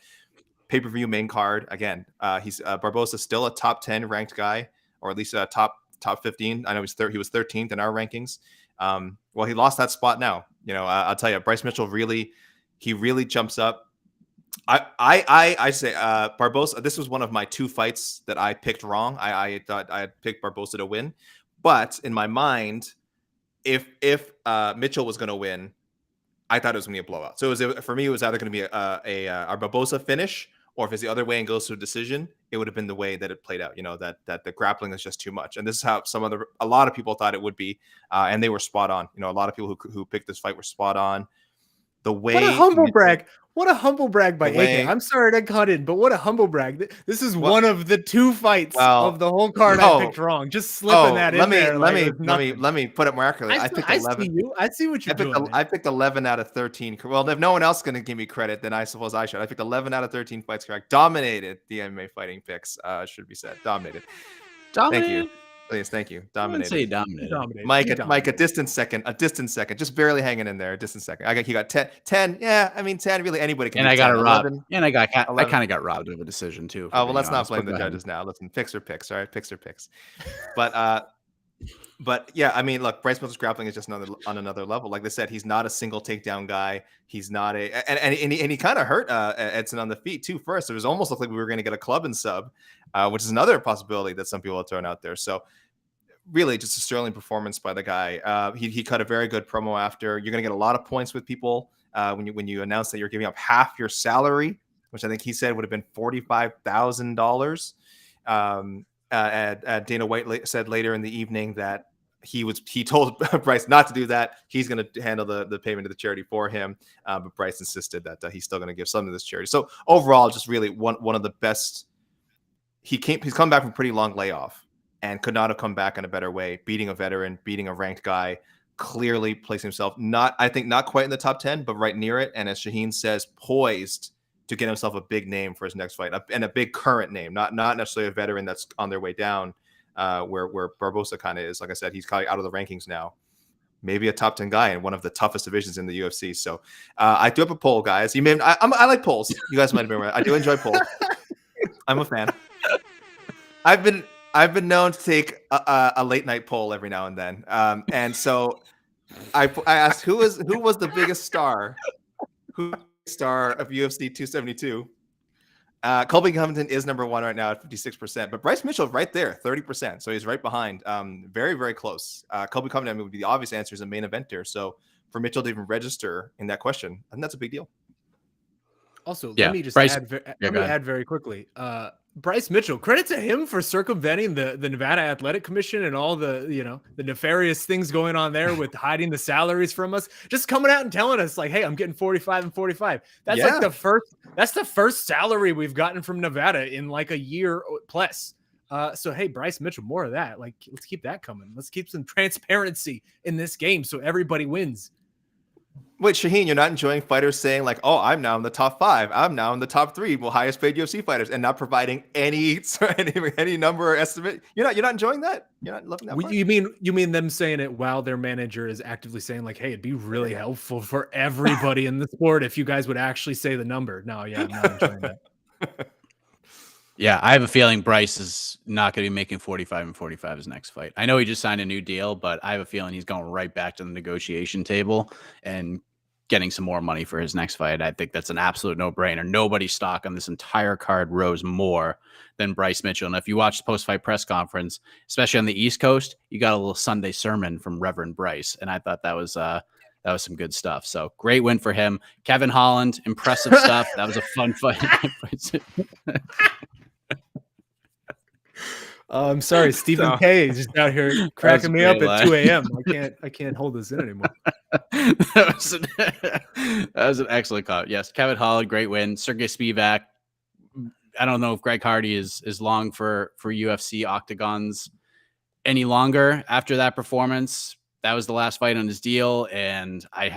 pay-per-view main card again. He's Barboza still a top 10 ranked guy, or at least a top 15. I know he was 13th in our rankings. Well, he lost that spot now. I'll tell you, Bryce Mitchell really jumps up. I say Barboza. This was one of my two fights that I picked wrong. I thought I had picked Barboza to win, but in my mind, if Mitchell was going to win, I thought it was going to be a blowout. So for me, it was either going to be a Barboza finish or if it's the other way and goes to a decision, it would have been the way that it played out. That the grappling is just too much, and this is how a lot of people thought it would be, and they were spot on. A lot of people who picked this fight were spot on. The way What a humble brag. What a humble brag by way- AK. I'm sorry to cut in, but what a humble brag. This is one of the 2 fights of the whole card I picked wrong. Just slipping that in there. Let me put it more accurately. I picked 11. See you. I see what you're doing. I picked 11 out of 13. Well, if no one else is going to give me credit, then I suppose I should. I picked 11 out of 13 fights correct. Dominated the MMA fighting picks, should be said. Dominated. Thank you. Please, thank you. Dominated. Say dominated. Mike, a distant second, just barely hanging in there. A distant second. He got 10. Yeah, I mean 10. Really, anybody can. And I got it robbed. 11. And I kind of got robbed of a decision too. Oh well, let's not blame the judges now. Listen, picks are picks. All right, picks are picks. But yeah, I mean, look, Bryce Mitchell's grappling is just on another level. Like they said, he's not a single takedown guy. He's not and he kind of hurt Edson on the feet too. First, it was almost looked like we were going to get a club and sub, which is another possibility that some people have thrown out there. So really, just a sterling performance by the guy. He cut a very good promo after. You're going to get a lot of points with people when you announce that you're giving up half your salary, which I think he said would have been $45,000. Dana White said later in the evening that he told Bryce not to do that. He's going to handle the payment to the charity for him. But Bryce insisted that he's still going to give something to this charity. So overall, just really one of the best. He's come back from a pretty long layoff and could not have come back in a better way, beating a veteran, beating a ranked guy, clearly placing himself not quite in the top 10, but right near it. And as Shaheen says, poised to get himself a big name for his next fight, and a big current name, not necessarily a veteran that's on their way down, where Barbosa kind of is. Like I said, he's probably out of the rankings now. Maybe a top 10 guy in one of the toughest divisions in the UFC. So I do have a poll, guys. I like polls. You guys might have been right. I do enjoy polls. I'm a fan. I've been known to take a late night poll every now and then, and so I asked who was the biggest star of UFC 272. Colby Covington is number 1 right now at 56%, but Bryce Mitchell right there, 30%. So he's right behind. Very, very close. Colby Covington would be the obvious answer as a main eventer. So for Mitchell to even register in that question, I think that's a big deal. Also, yeah, let me just Bryce, add very quickly. Bryce Mitchell, credit to him for circumventing the Nevada Athletic Commission and all the nefarious things going on there with hiding the salaries from us. Just coming out and telling us like, hey, I'm getting 45 and 45. That's like the first salary we've gotten from Nevada in like a year plus. So hey, Bryce Mitchell, more of that. Like, let's keep that coming. Let's keep some transparency in this game so everybody wins. Wait, Shaheen, you're not enjoying fighters saying like, "Oh, I'm now in the top 5. I'm now in the top 3, highest paid UFC fighters," and not providing any number or estimate. You're not enjoying that. You're not loving that. You mean them saying it while their manager is actively saying like, "Hey, it'd be really helpful for everybody in the sport if you guys would actually say the number." No, yeah, I'm not enjoying that. Yeah, I have a feeling Bryce is not going to be making 45 and 45 his next fight. I know he just signed a new deal, but I have a feeling he's going right back to the negotiation table and getting some more money for his next fight. I think that's an absolute no-brainer. Nobody's stock on this entire card rose more than Bryce Mitchell. And if you watch the post-fight press conference, especially on the East Coast, you got a little Sunday sermon from Reverend Bryce, and I thought that was some good stuff. So great win for him. Kevin Holland, impressive stuff. That was a fun fight. I'm sorry, Stephen K is just out here cracking me up at 2 a.m. I can't hold this in anymore. that was an excellent call. Yes, Kevin Holland, great win. Sergey Spivak. I don't know if Greg Hardy is long for UFC octagons any longer after that performance. That was the last fight on his deal, and I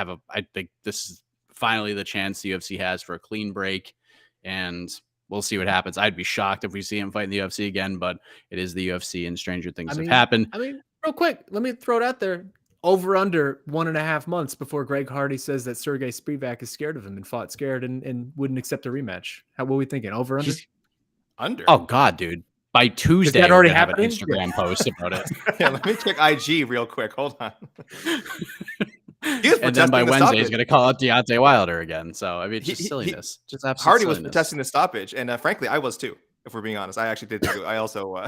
think this is finally the chance the UFC has for a clean break, and we'll see what happens. I'd be shocked if we see him fight in the UFC again, but it is the UFC and stranger things have happened. I mean, real quick, let me throw it out there. Over under 1.5 months before Greg Hardy says that Sergey Spivak is scared of him and fought scared and wouldn't accept a rematch. What are we thinking? Over under? Under. Oh God, dude. By Tuesday, that already have an happening? Instagram post about it. Yeah, let me check IG real quick. Hold on. And then by Wednesday, he's going to call out Deontay Wilder again. So, I mean, just silliness. Just absolute Hardy silliness. was protesting the stoppage. And frankly, I was too, if we're being honest. I actually did too. I also,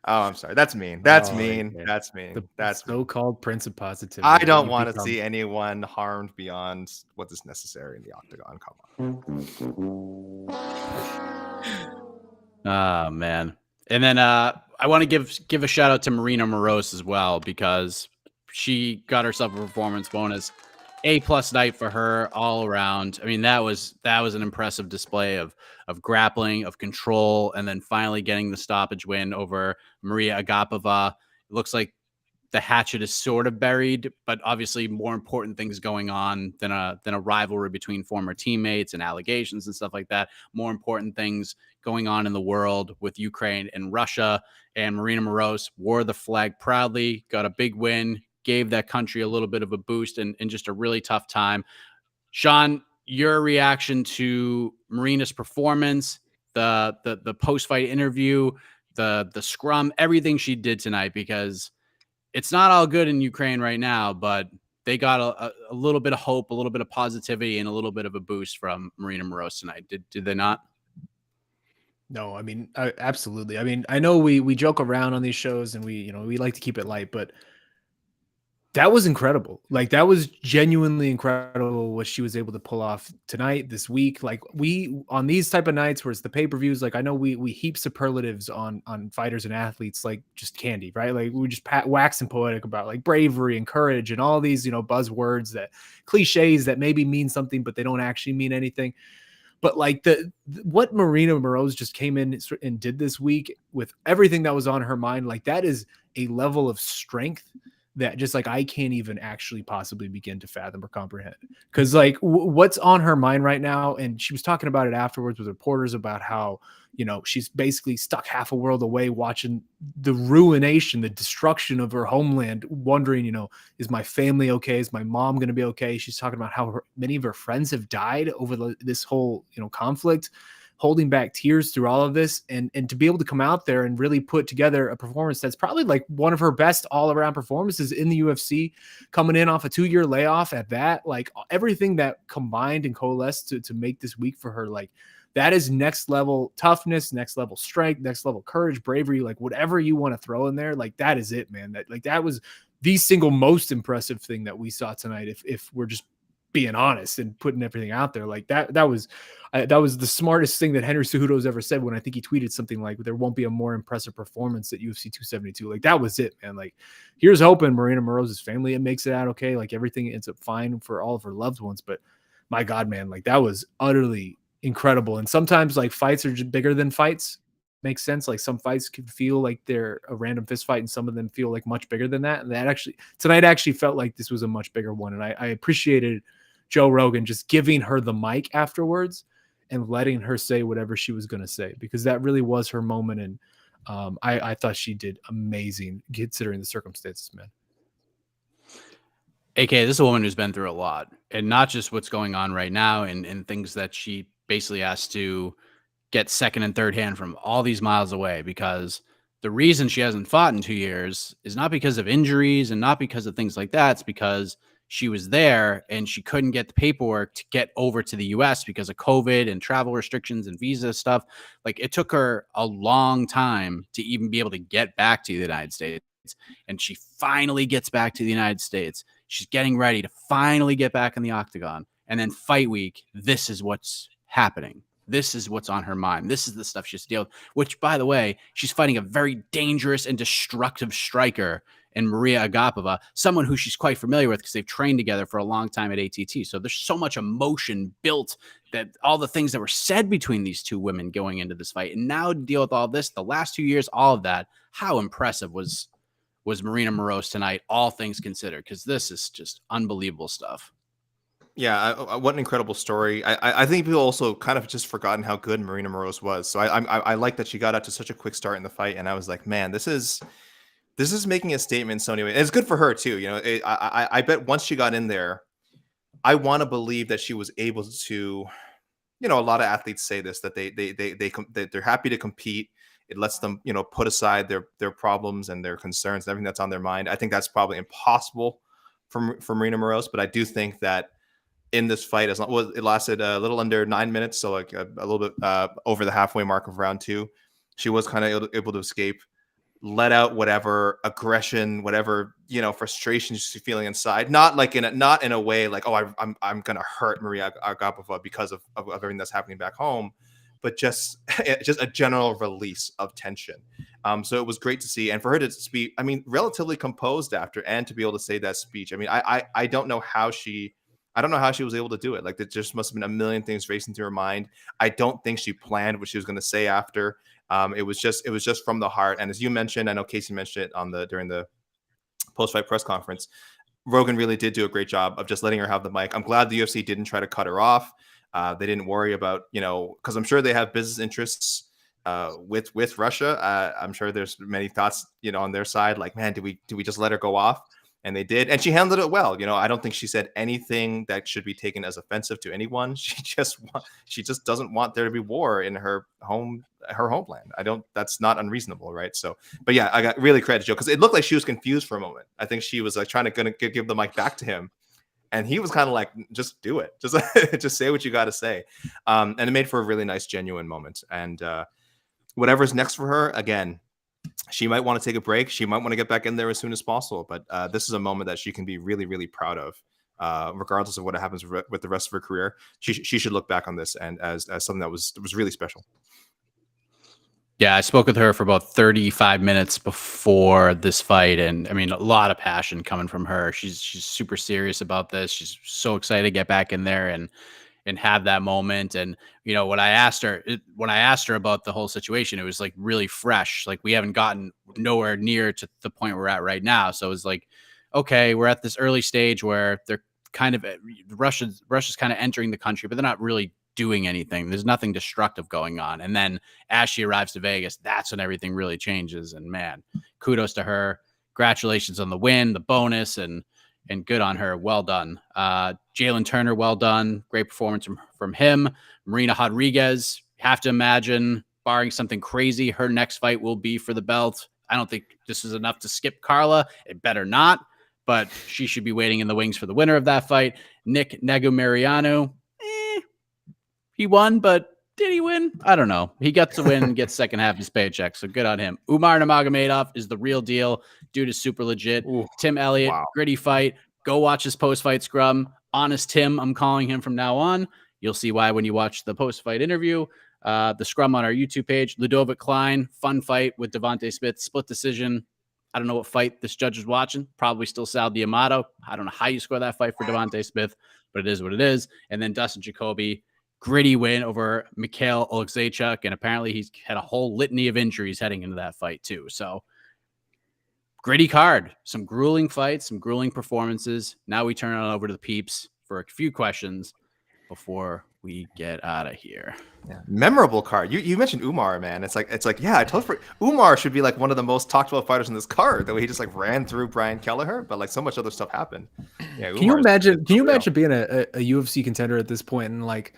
Oh, I'm sorry. That's mean. That's Oh, mean. yeah. That's mean. The That's mean. so-called Prince of Positivity. I that don't you've want to become. see anyone harmed beyond what is necessary in the octagon. Come on. Oh man. And then I want to give a shout out to Marina Moroz as well, because she got herself a performance bonus. A+ night for her all around. I mean, that was an impressive display of grappling, of control, and then finally getting the stoppage win over Maria Agapova. It looks like the hatchet is sort of buried, but obviously more important things going on than a rivalry between former teammates and allegations and stuff like that. More important things going on in the world with Ukraine and Russia. And Marina Moroz wore the flag proudly, got a big win, gave that country a little bit of a boost in just a really tough time. Shaun, your reaction to Marina's performance, the post-fight interview, the scrum, everything she did tonight, because it's not all good in Ukraine right now, but they got a little bit of hope, a little bit of positivity, and a little bit of a boost from Marina Moroz tonight. Did they not? No, I mean, absolutely. I mean, I know we joke around on these shows and we like to keep it light, but that was incredible. Like, that was genuinely incredible what she was able to pull off tonight, this week. Like, we on these type of nights where it's the pay-per-views, like, I know we heap superlatives on fighters and athletes like just candy, right? Like, we just wax and poetic about like bravery and courage and all these, buzzwords, that cliches that maybe mean something, but they don't actually mean anything. But like what Marina Moroz just came in and did this week with everything that was on her mind, like, that is a level of strength that just like I can't even actually possibly begin to fathom or comprehend. Because like what's on her mind right now, and she was talking about it afterwards with reporters about how she's basically stuck half a world away watching the ruination, the destruction of her homeland, wondering, is my family okay? Is my mom going to be okay? She's talking about how many of her friends have died over this whole conflict, holding back tears through all of this, and to be able to come out there and really put together a performance that's probably like one of her best all-around performances in the UFC, coming in off a 2-year layoff at that, like everything that combined and coalesced to make this week for her, like that is next level toughness, next level strength, next level courage, bravery, like whatever you want to throw in there. Like, that is it, man. That was the single most impressive thing that we saw tonight. If we're just being honest and putting everything out there, like that was the smartest thing that Henry Cejudo's ever said, when I think he tweeted something like, there won't be a more impressive performance at UFC 272. Like, that was it, man. Like, here's hoping Marina Moroz's family, it makes it out okay, like everything ends up fine for all of her loved ones. But my God, man, like that was utterly incredible. And sometimes like fights are just bigger than fights. Makes sense. Like, some fights can feel like they're a random fist fight, and some of them feel like much bigger than that. And that actually tonight actually felt like this was a much bigger one. And I appreciated Joe Rogan just giving her the mic afterwards and letting her say whatever she was going to say, because that really was her moment. And I thought she did amazing considering the circumstances, man. AK, this is a woman who's been through a lot, and not just what's going on right now and things that she basically has to get second and third hand from all these miles away, because the reason she hasn't fought in 2 years is not because of injuries and not because of things like that. It's because she was there and she couldn't get the paperwork to get over to the US because of COVID and travel restrictions and visa stuff. Like, it took her a long time to even be able to get back to the United States. And she finally gets back to the United States. She's getting ready to finally get back in the octagon. And then fight week, this is what's happening. This is what's on her mind. This is the stuff she has to deal with, which, by the way, she's fighting a very dangerous and destructive striker in Maria Agapova, someone who she's quite familiar with because they've trained together for a long time at ATT. So there's so much emotion built, that all the things that were said between these two women going into this fight, and now to deal with all this, the last 2 years, all of that, how impressive was Marina Moroz tonight, all things considered, because this is just unbelievable stuff. Yeah, what an incredible story. I think people also kind of just forgotten how good Marina Moroz was. So I like that she got out to such a quick start in the fight, and I was like, man, this is making a statement. So anyway, it's good for her too. I bet once she got in there, I want to believe that she was able to. A lot of athletes say this, that they're happy to compete. It lets them, put aside their problems and their concerns and everything that's on their mind. I think that's probably impossible for Marina Moroz, but I do think that in this fight, it lasted a little under 9 minutes, so like a little bit over the halfway mark of round 2, she was kind of able to escape let out whatever aggression, whatever, frustration she's feeling inside. Not like not in a way like, oh, I'm gonna hurt Maria Agapova because of everything that's happening back home, but just a general release of tension. So it was great to see, and for her to speak, I mean, relatively composed after, and to be able to say that speech. I mean, I don't know how she was able to do it. Like, there just must have been a million things racing through her mind. I don't think she planned what she was going to say after. It was just from the heart. And as you mentioned, I know Casey mentioned it during the post-fight press conference, Rogan really did do a great job of just letting her have the mic. I'm glad the UFC didn't try to cut her off. They didn't worry about, because I'm sure they have business interests with Russia. I'm sure there's many thoughts, on their side, like, man, do we just let her go off? And they did, and she handled it well. I don't think she said anything that should be taken as offensive to anyone. She just doesn't want there to be war in her homeland. That's not unreasonable, right? So, but yeah, I got really credit to Joe, because it looked like she was confused for a moment. I think she was like trying to give the mic back to him, and he was kind of like, just do it, just say what you got to say, and it made for a really nice, genuine moment. And whatever's next for her, again, she might want to take a break. She might want to get back in there as soon as possible. But this is a moment that she can be really, really proud of, regardless of what happens with the rest of her career. She should look back on this and as something that was really special. Yeah, I spoke with her for about 35 minutes before this fight, and I mean, a lot of passion coming from her. She's super serious about this. She's so excited to get back in there and have that moment. And, when I asked her about the whole situation, it was like really fresh. Like, we haven't gotten nowhere near to the point we're at right now. So it was like, okay, we're at this early stage where they're kind of, Russia's kind of entering the country, but they're not really doing anything. There's nothing destructive going on. And then as she arrives to Vegas, that's when everything really changes. And man, kudos to her. Congratulations on the win, the bonus, and good on her. Well done. Jalen Turner, well done. Great performance from him. Marina Rodriguez, have to imagine, barring something crazy, her next fight will be for the belt. I don't think this is enough to skip Carla. It better not, but she should be waiting in the wings for the winner of that fight. Nick Negumereanu, he won, but did he win? I don't know. He got to win and gets second half of his paycheck, so good on him. Umar Nurmagomedov is the real deal. Dude is super legit. Ooh, Tim Elliott, wow. Gritty fight. Go watch his post-fight scrum. Honest Tim, I'm calling him from now on. You'll see why when you watch the post-fight interview. The scrum on our YouTube page. Ludovic Klein, fun fight with Devontae Smith. Split decision. I don't know what fight this judge is watching. Probably still Sal D'Amato. I don't know how you score that fight for Devontae Smith, but it is what it is. And then Dustin Jacoby, gritty win over Mikhail Oleksiejczuk, and apparently he's had a whole litany of injuries heading into that fight too. So gritty card, some grueling fights, some grueling performances. Now we turn it over to the peeps for a few questions before we get out of here. Yeah. Memorable card. You mentioned Umar, man. It's like yeah, I totally forgot. Umar should be like one of the most talked about fighters in this card. The way he just like ran through Brian Kelleher, but like so much other stuff happened. Yeah. Can you imagine being a UFC contender at this point and like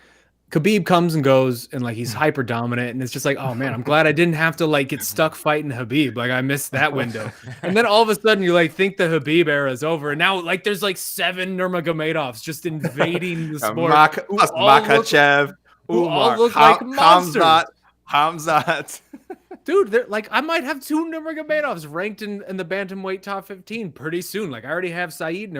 Khabib comes and goes and like he's hyper dominant and it's just like, oh man, I'm glad I didn't have to like get stuck fighting Khabib. Like I missed that window. And then all of a sudden you like think the Khabib era is over. And now like there's like 7 Nurmagomedovs just invading the sport. Makachev, all look like monsters. Hamzat. Dude, they're like I might have 2 Nurmagomedovs ranked in the bantamweight top 15 pretty soon. Like I already have Saeed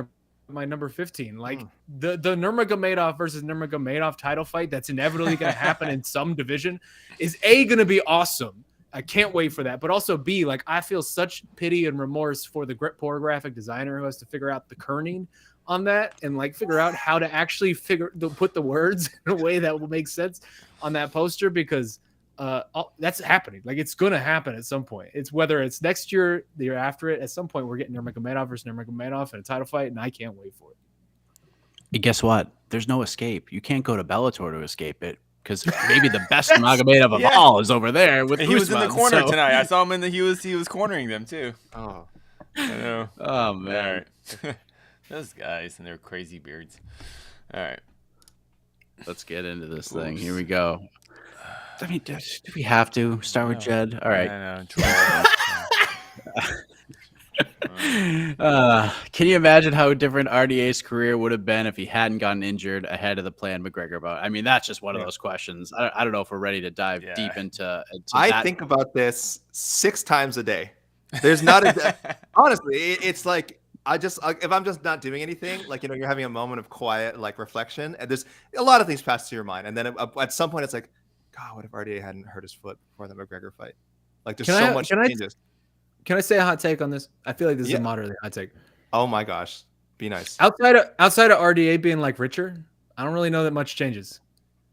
my number 15. Like the Nurmagomedov versus Nurmagomedov title fight that's inevitably going to happen in some division is going to be awesome. I can't wait for that. But also B, like I feel such pity and remorse for the poor graphic designer who has to figure out the kerning on that and like figure out how to actually put the words in a way that will make sense on that poster, because that's happening. Like it's going to happen at some point. It's whether it's next year, the year after it, at some point we're getting Nurmagomedov versus Nurmagomedov in a title fight, and I can't wait for it. And guess what? There's no escape. You can't go to Bellator to escape it, because maybe the best Nurmagomedov of all is over there with he was in the corner tonight. I saw him he was cornering them too. Oh, I know. Oh man, right. Those guys and their crazy beards. All right, let's get into this thing. Here we go. I mean, do we have to start with Jed? All right. Can you imagine how different RDA's career would have been if he hadn't gotten injured ahead of the planned McGregor bout? I mean, that's just one of those questions. I don't know if we're ready to dive deep into I think about this 6 times a day. There's not a honestly, it's like if I'm just not doing anything, like you're having a moment of quiet like reflection, and there's a lot of things pass through your mind, and then at some point it's like, God, what if RDA hadn't hurt his foot before the McGregor fight? Like there's so much changes. Can I say a hot take on this? I feel like this is a moderately hot take. Oh my gosh, be nice. Outside of RDA being like richer, I don't really know that much changes.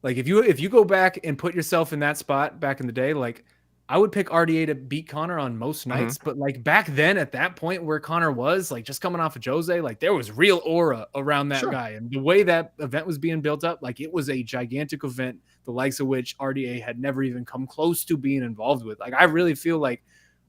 Like if you go back and put yourself in that spot back in the day, like I would pick RDA to beat Conor on most nights, but like back then at that point where Conor was like just coming off of Jose, like there was real aura around that guy, and the way that event was being built up, like it was a gigantic event, the likes of which RDA had never even come close to being involved with. Like I really feel like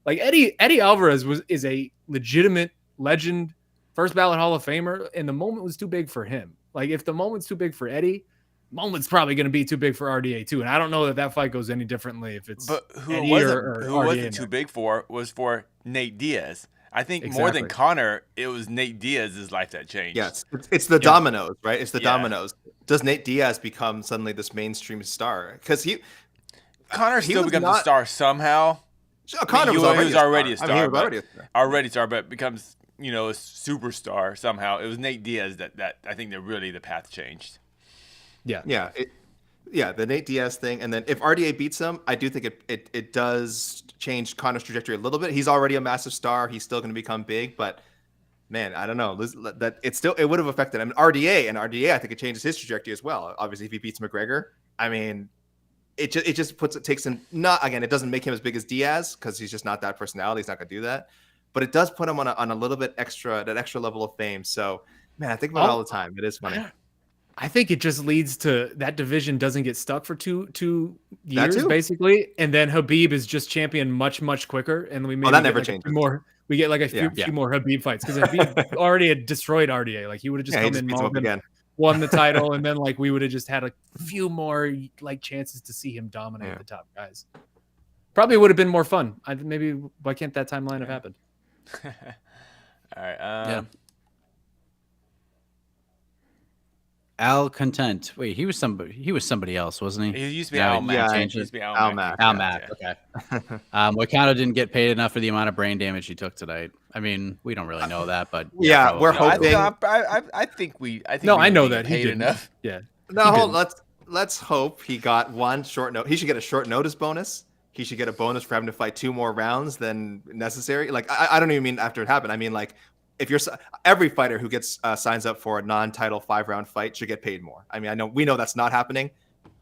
Eddie Alvarez is a legitimate legend, first ballot Hall of Famer, and the moment was too big for him. Like if the moment's too big for Eddie, moment's probably going to be too big for RDA too, and I don't know that fight goes any differently if it's. But who Eddie wasn't too big for was for Nate Diaz. I think more than Conor, it was Nate Diaz's life that changed. Yes, it's the dominoes, right? It's the dominoes. Does Nate Diaz become suddenly this mainstream star? Because Conor still becomes a star somehow. Conor was already a star. Already a star, but becomes a superstar somehow. It was Nate Diaz that I think that really the path changed. Yeah. The Nate Diaz thing, and then if RDA beats him, I do think it does change Conor's trajectory a little bit. He's already a massive star. He's still going to become big, but man, I don't know. That it would have affected him. RDA, I think it changes his trajectory as well. Obviously, if he beats McGregor, I mean, it just takes him. Not again, it doesn't make him as big as Diaz because he's just not that personality. He's not going to do that, but it does put him on a little bit extra level of fame. So man, I think about it all the time. It is funny. I think it just leads to that division doesn't get stuck for two years basically, and then Habib is just champion much quicker, and we maybe that never changes. We get like a few more Habib fights because Habib already had destroyed RDA. Like he would have just come in, mauled him, won the title, and then like we would have just had a few more like chances to see him dominate the top guys. Probably would have been more fun. Maybe why can't that timeline have happened? All right. Al Content. Wait, he was somebody else, wasn't he? He used to be Al Mack. Al Mack. Al Mack. Okay. Moicano didn't get paid enough for the amount of brain damage he took tonight. I mean, we don't really know that, but we're hoping. I think I know that he paid enough. Yeah. No, let's hope he got one short note. He should get a short notice bonus. He should get a bonus for having to fight 2 more rounds than necessary. Like I don't even mean after it happened. I mean like. If every fighter who gets signs up for a non-title 5-round fight should get paid more. I mean, we know that's not happening.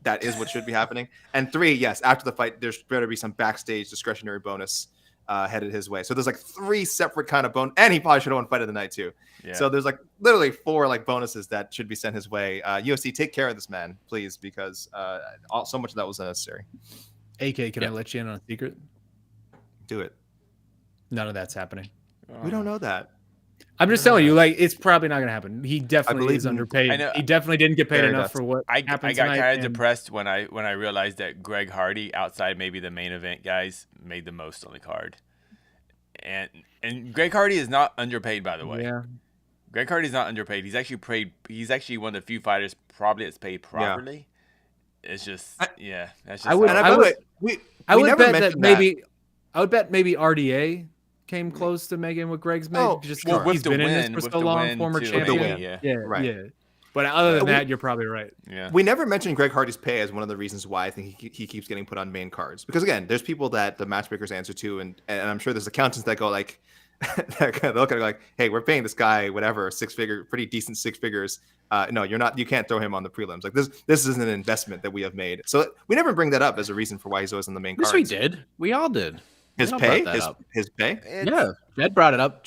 That is what should be happening. And 3, yes, after the fight, there's better be some backstage discretionary bonus headed his way. So there's like 3 separate kind of bonus, and he probably should have won fight of the night too. Yeah. So there's like literally 4 like bonuses that should be sent his way. UFC, take care of this man, please, because so much of that was unnecessary. AK, can I let you in on a secret? Do it. None of that's happening. We don't know that. I'm just telling you, like, it's probably not going to happen. He definitely is underpaid. He definitely didn't get paid enough for what happened I got kind of depressed when I realized that Greg Hardy, outside maybe the main event guys, made the most on the card. And Greg Hardy is not underpaid, by the way. Yeah. Greg Hardy is not underpaid. He's actually paid. He's actually one of the few fighters probably that's paid properly. Yeah. It's just that's just. I would bet maybe RDA came close to Megan with Greg's make just because he's been in this for so long, former champion. Yeah. But other than that, you're probably right. Yeah. We never mentioned Greg Hardy's pay as one of the reasons why I think he keeps getting put on main cards. Because again, there's people that the matchmakers answer to, and I'm sure there's accountants that go like, they'll kind of like, hey, we're paying this guy whatever pretty decent 6 figures. No, you're not. You can't throw him on the prelims. Like this is an investment that we have made. So we never bring that up as a reason for why he's always on the main cards. Yes, we did. We all did. His pay? His pay? Yeah. Jed brought it up.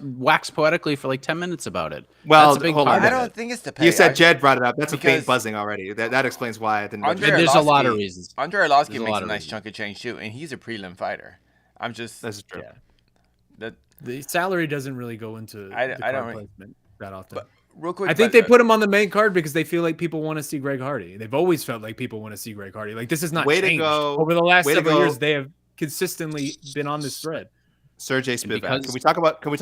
Waxed poetically for like 10 minutes about it. Well, that's a big part I don't think it's the pay. You said Jed brought it up. That's a faint buzzing already. That explains why I didn't. There's a lot of reasons. Andre Arlovsky makes a nice chunk of change too, and he's a prelim fighter. That's true. Yeah. The salary doesn't really go into the card placement that often. But real quick, I think they put him on the main card because they feel like people want to see Greg Hardy. They've always felt like people want to see Greg Hardy. Like this is not changed. Over the last several years. They have consistently been on this thread. Sergey Spivak. Can we talk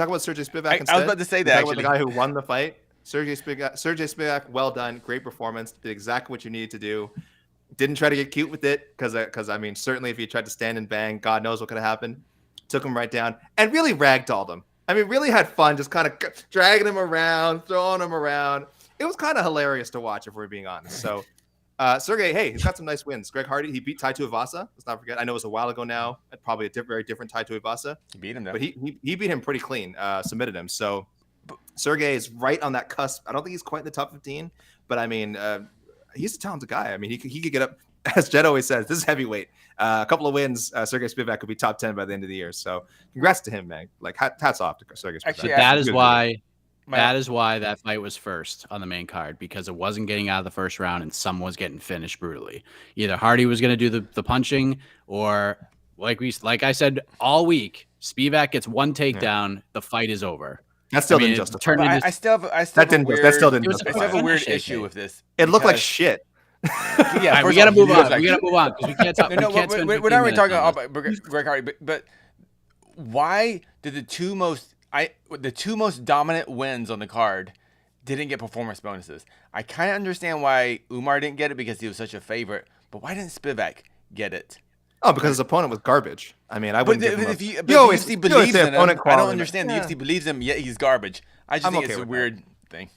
about Sergey Spivak instead? I was about to say that. The guy who won the fight. Sergey Spivak, well done, great performance. Did exactly what you needed to do. Didn't try to get cute with it because I mean, certainly if you tried to stand and bang, God knows what could have happened. took him right down, and really ragdolled him. I mean, really had fun just kind of dragging him around, throwing him around. It was kind of hilarious to watch, if we're being honest. So, Sergey, hey, he's got some nice wins. Greg Hardy, he beat Tai Tuivasa. Let's not forget. I know it was a while ago now. Probably a very different Tai Tuivasa. He beat him, though. But he beat him pretty clean, submitted him. So, Sergey is right on that cusp. I don't think he's quite in the top 15, but I mean, he's a talented guy. I mean, he could get up. As Jed always says, this is heavyweight. A couple of wins, Sergey Spivak could be top 10 by the end of the year. So, congrats to him, man. Like, hats off to Sergey Spivak. Actually, That is why that fight was first on the main card, because it wasn't getting out of the first round and someone was getting finished brutally. Either Hardy was going to do the punching, or like I said all week, Spivak gets one takedown, the fight is over. That still didn't justify. I still have a weird issue with this. It looked like shit. Yeah, right, we gotta move on. We gotta move on because we can't talk. We're not really talking about Greg Hardy, but why did the two most dominant wins on the card didn't get performance bonuses? I kind of understand why Umar didn't get it because he was such a favorite, but why didn't Spivak get it? Oh, because his opponent was garbage. I mean, I wouldn't give him if the UFC believes in him, I don't understand. Yeah. The UFC believes him, yet he's garbage. I just think it's a weird thing.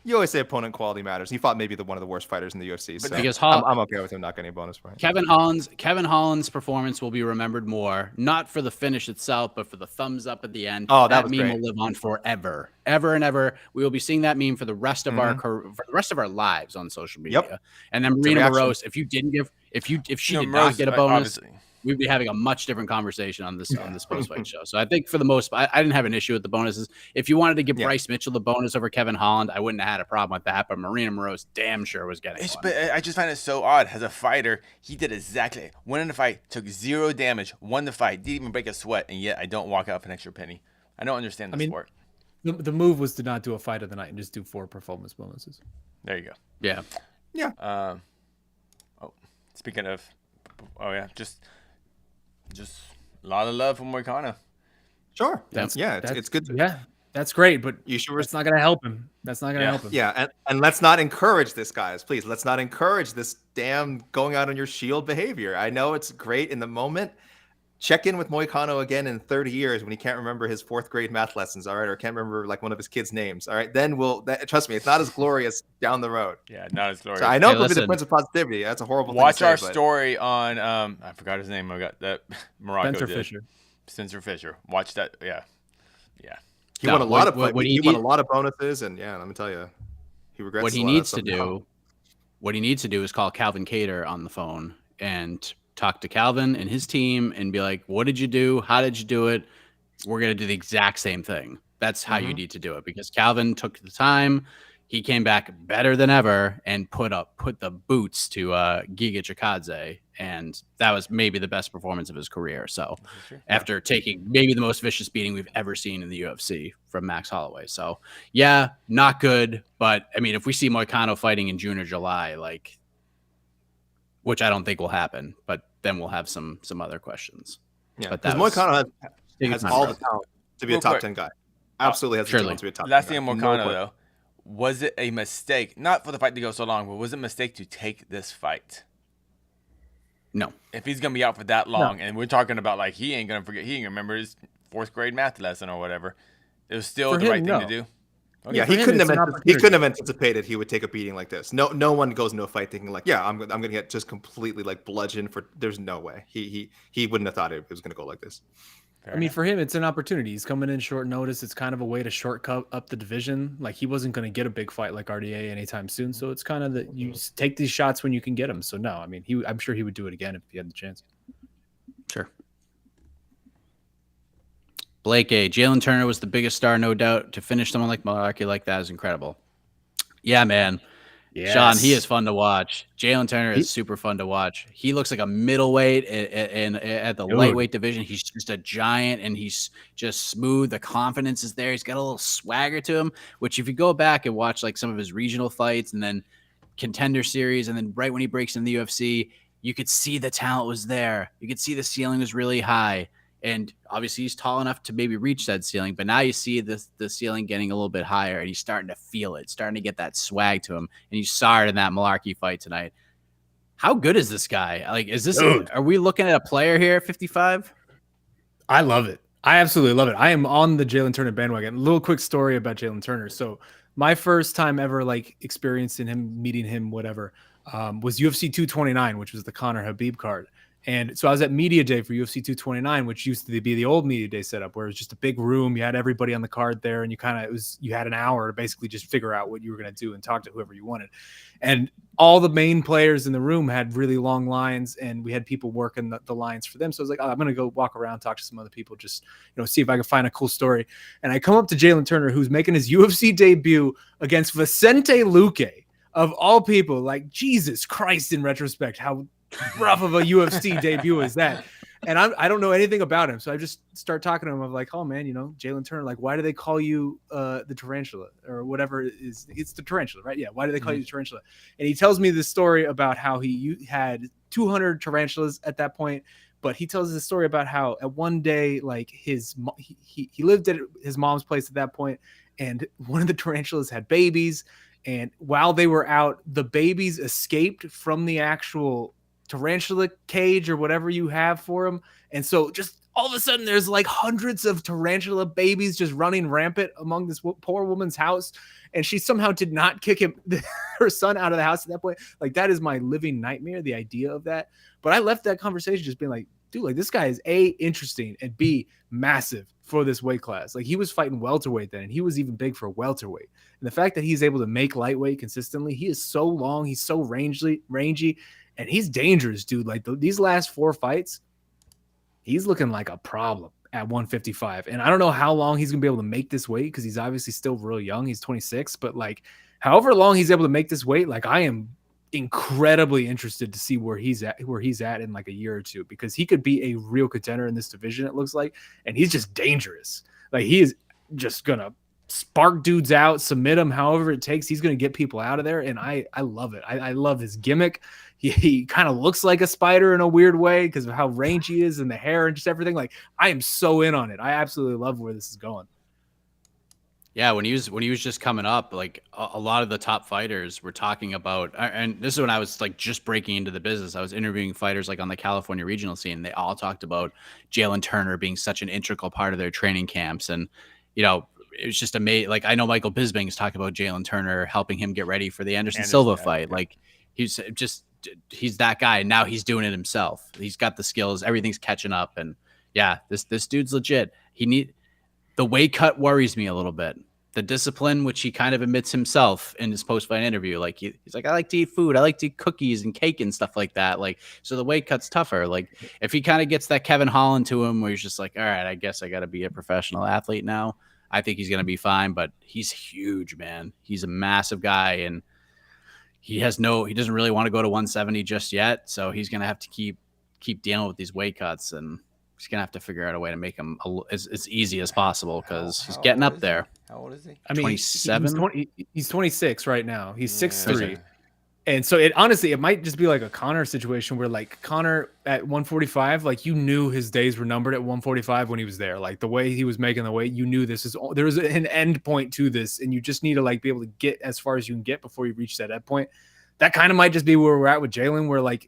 You always say opponent quality matters. He fought maybe one of the worst fighters in the UFC. So because I'm okay with him not getting a bonus point. Kevin Holland's performance will be remembered more, not for the finish itself, but for the thumbs up at the end. Oh, that was meme great. will live on forever, ever and ever. We will be seeing that meme for the rest of our lives on social media. Yep. And then Marina Moroz, if she did not get a bonus, we'd be having a much different conversation on this post-fight show. So I think for the most part, I didn't have an issue with the bonuses. If you wanted to give Bryce Mitchell the bonus over Kevin Holland, I wouldn't have had a problem with that. But Marina Moroz damn sure was getting one. But I just find it so odd. As a fighter, he did exactly. Went in the fight, took 0 damage, won the fight, didn't even break a sweat, and yet I don't walk out for an extra penny. I don't understand the sport. The move was to not do a fight of the night and just do 4 performance bonuses. There you go. Yeah. Yeah. Speaking of, just a lot of love from Moicano. Sure. It's good. Yeah, that's great, but it's not going to help him. That's not going to help him. Yeah, and let's not encourage this, guys. Please, let's not encourage this damn going out on your shield behavior. I know it's great in the moment. Check in with Moicano again in 30 years when he can't remember his 4th grade math lessons, all right, or can't remember like one of his kids' names, all right? Then trust me, it's not as glorious down the road. Yeah, not as glorious. So I know it'll be the Prince of Positivity. That's a horrible thing to say, Watch our story on I forgot his name. I got that Morocco Spencer Fisher. Watch that. Yeah. He won a lot of won a lot of bonuses, and let me tell you, he regrets what he needs to do. What he needs to do is call Calvin Kattar on the phone and talk to Calvin and his team and be like, what did you do? How did you do it? We're going to do the exact same thing. That's how you need to do it, because Calvin took the time. He came back better than ever and put the boots to Giga Chikadze, and that was maybe the best performance of his career. So after taking maybe the most vicious beating we've ever seen in the UFC from Max Holloway. So not good. But I mean, if we see Moicano fighting in June or July, which I don't think will happen, but then we'll have some other questions. Yeah, because Moicano has all the talent to be a top 10 guy. Absolutely has the talent to be a top 10 guy. Last thing on Moicano, though. Was it a mistake, not for the fight to go so long, but was it a mistake to take this fight? No. If he's going to be out for that long, and we're talking about he ain't going to forget, he ain't going to remember his 4th grade math lesson or whatever, it was still the right thing to do. Okay. Yeah, he couldn't have anticipated he would take a beating like this. No one goes into a fight thinking I'm going to get just completely bludgeoned there's no way. He wouldn't have thought it was going to go like this. Fair enough. For him, it's an opportunity. He's coming in short notice. It's kind of a way to shortcut up the division. He wasn't going to get a big fight like RDA anytime soon. So it's kind of that you take these shots when you can get them. So no, I'm sure he would do it again if he had the chance. Sure. Blake A. Jalen Turner was the biggest star, no doubt. To finish someone like Malarkey like that is incredible. Yeah, man. Yes. Sean, he is fun to watch. Jalen Turner is super fun to watch. He looks like a middleweight at the lightweight division. He's just a giant, and he's just smooth. The confidence is there. He's got a little swagger to him, which if you go back and watch some of his regional fights and then Contender Series, and then right when he breaks in the UFC, you could see the talent was there. You could see the ceiling was really high. And obviously he's tall enough to maybe reach that ceiling, but now you see the ceiling getting a little bit higher, and he's starting to feel it, starting to get that swag to him. And you saw it in that Malarkey fight tonight. How good is this guy? Are we looking at a player here at 55? I love it. I absolutely love it. I am on the Jalen Turner bandwagon. A little quick story about Jalen Turner. So my first time ever like experiencing him, meeting him, whatever, was UFC 229, which was the Conor Habib card. And so I was at Media Day for UFC 229, which used to be the old Media Day setup, where it was just a big room. You had everybody on the card there, and you had an hour to basically just figure out what you were going to do and talk to whoever you wanted. And all the main players in the room had really long lines, and we had people working the lines for them. So I was like, I'm going to go walk around, talk to some other people, just see if I can find a cool story. And I come up to Jalen Turner, who's making his UFC debut against Vicente Luque, of all people. Like, Jesus Christ, in retrospect, how rough of a UFC debut is that? And I don't know anything about him, so I just start talking to him. I'm like, oh man, Jalen Turner, like, why do they call you the tarantula or whatever it is? It's the tarantula, right? Yeah. Why do they call you the tarantula? And he tells me this story about how he had 200 tarantulas at that point. But he tells this story about how at one day, like he lived at his mom's place at that point, and one of the tarantulas had babies. And while they were out, the babies escaped from the actual tarantula cage or whatever you have for them. And so just all of a sudden there's like hundreds of tarantula babies just running rampant among this poor woman's house. And she somehow did not kick her son out of the house at that point. Like, that is my living nightmare, the idea of that. But I left that conversation just being like, dude, like, this guy is A, interesting, and B, massive for this weight class. Like, he was fighting welterweight then, and he was even big for welterweight. And the fact that he's able to make lightweight consistently, he is so long, he's so rangy, and he's dangerous, dude. Like, these last 4 fights, he's looking like a problem at 155. And I don't know how long he's going to be able to make this weight, because he's obviously still real young. He's 26, but like, however long he's able to make this weight, like, I am incredibly interested to see where he's at in like a year or two, because he could be a real contender in this division, it looks like. And he's just dangerous. Like, he is just going to spark dudes out, submit them however it takes. He's going to get people out of there. And I love it. I love his gimmick. He kind of looks like a spider in a weird way because of how rangy he is and the hair and just everything. Like, I am so in on it. I absolutely love where this is going. Yeah, when he was just coming up, like a lot of the top fighters were talking about, and this is when I was like just breaking into the business. I was interviewing fighters like on the California regional scene. And they all talked about Jalen Turner being such an integral part of their training camps, and it was just amazing. Like, I know Michael Bisping's talking about Jalen Turner helping him get ready for the Anderson Silva fight. Yeah. Like, he's that guy, and now he's doing it himself. He's got the skills, everything's catching up, and yeah, this dude's legit. The weight cut worries me a little bit. The discipline, which he kind of admits himself in his post-fight interview, like he's like, I like to eat food, I like to eat cookies and cake and stuff like that. Like, so the weight cut's tougher. Like, if he kind of gets that Kevin Holland to him, where he's just like, all right, I guess I got to be a professional athlete now, I think he's going to be fine. But he's huge, man. He's a massive guy, and he doesn't really want to go to 170 just yet. So he's going to have to keep dealing with these weight cuts, and he's going to have to figure out a way to make him as easy as possible, because he's getting up there. How old is he? I mean, 27. He's 26 right now. He's 6'3". And so it might just be like a Conor situation where, like, Conor at 145, like, you knew his days were numbered at 145 when he was there. Like, the way he was making the weight, you knew there was an end point to this, and you just need to like be able to get as far as you can get before you reach that end point. That kind of might just be where we're at with Jalen, where like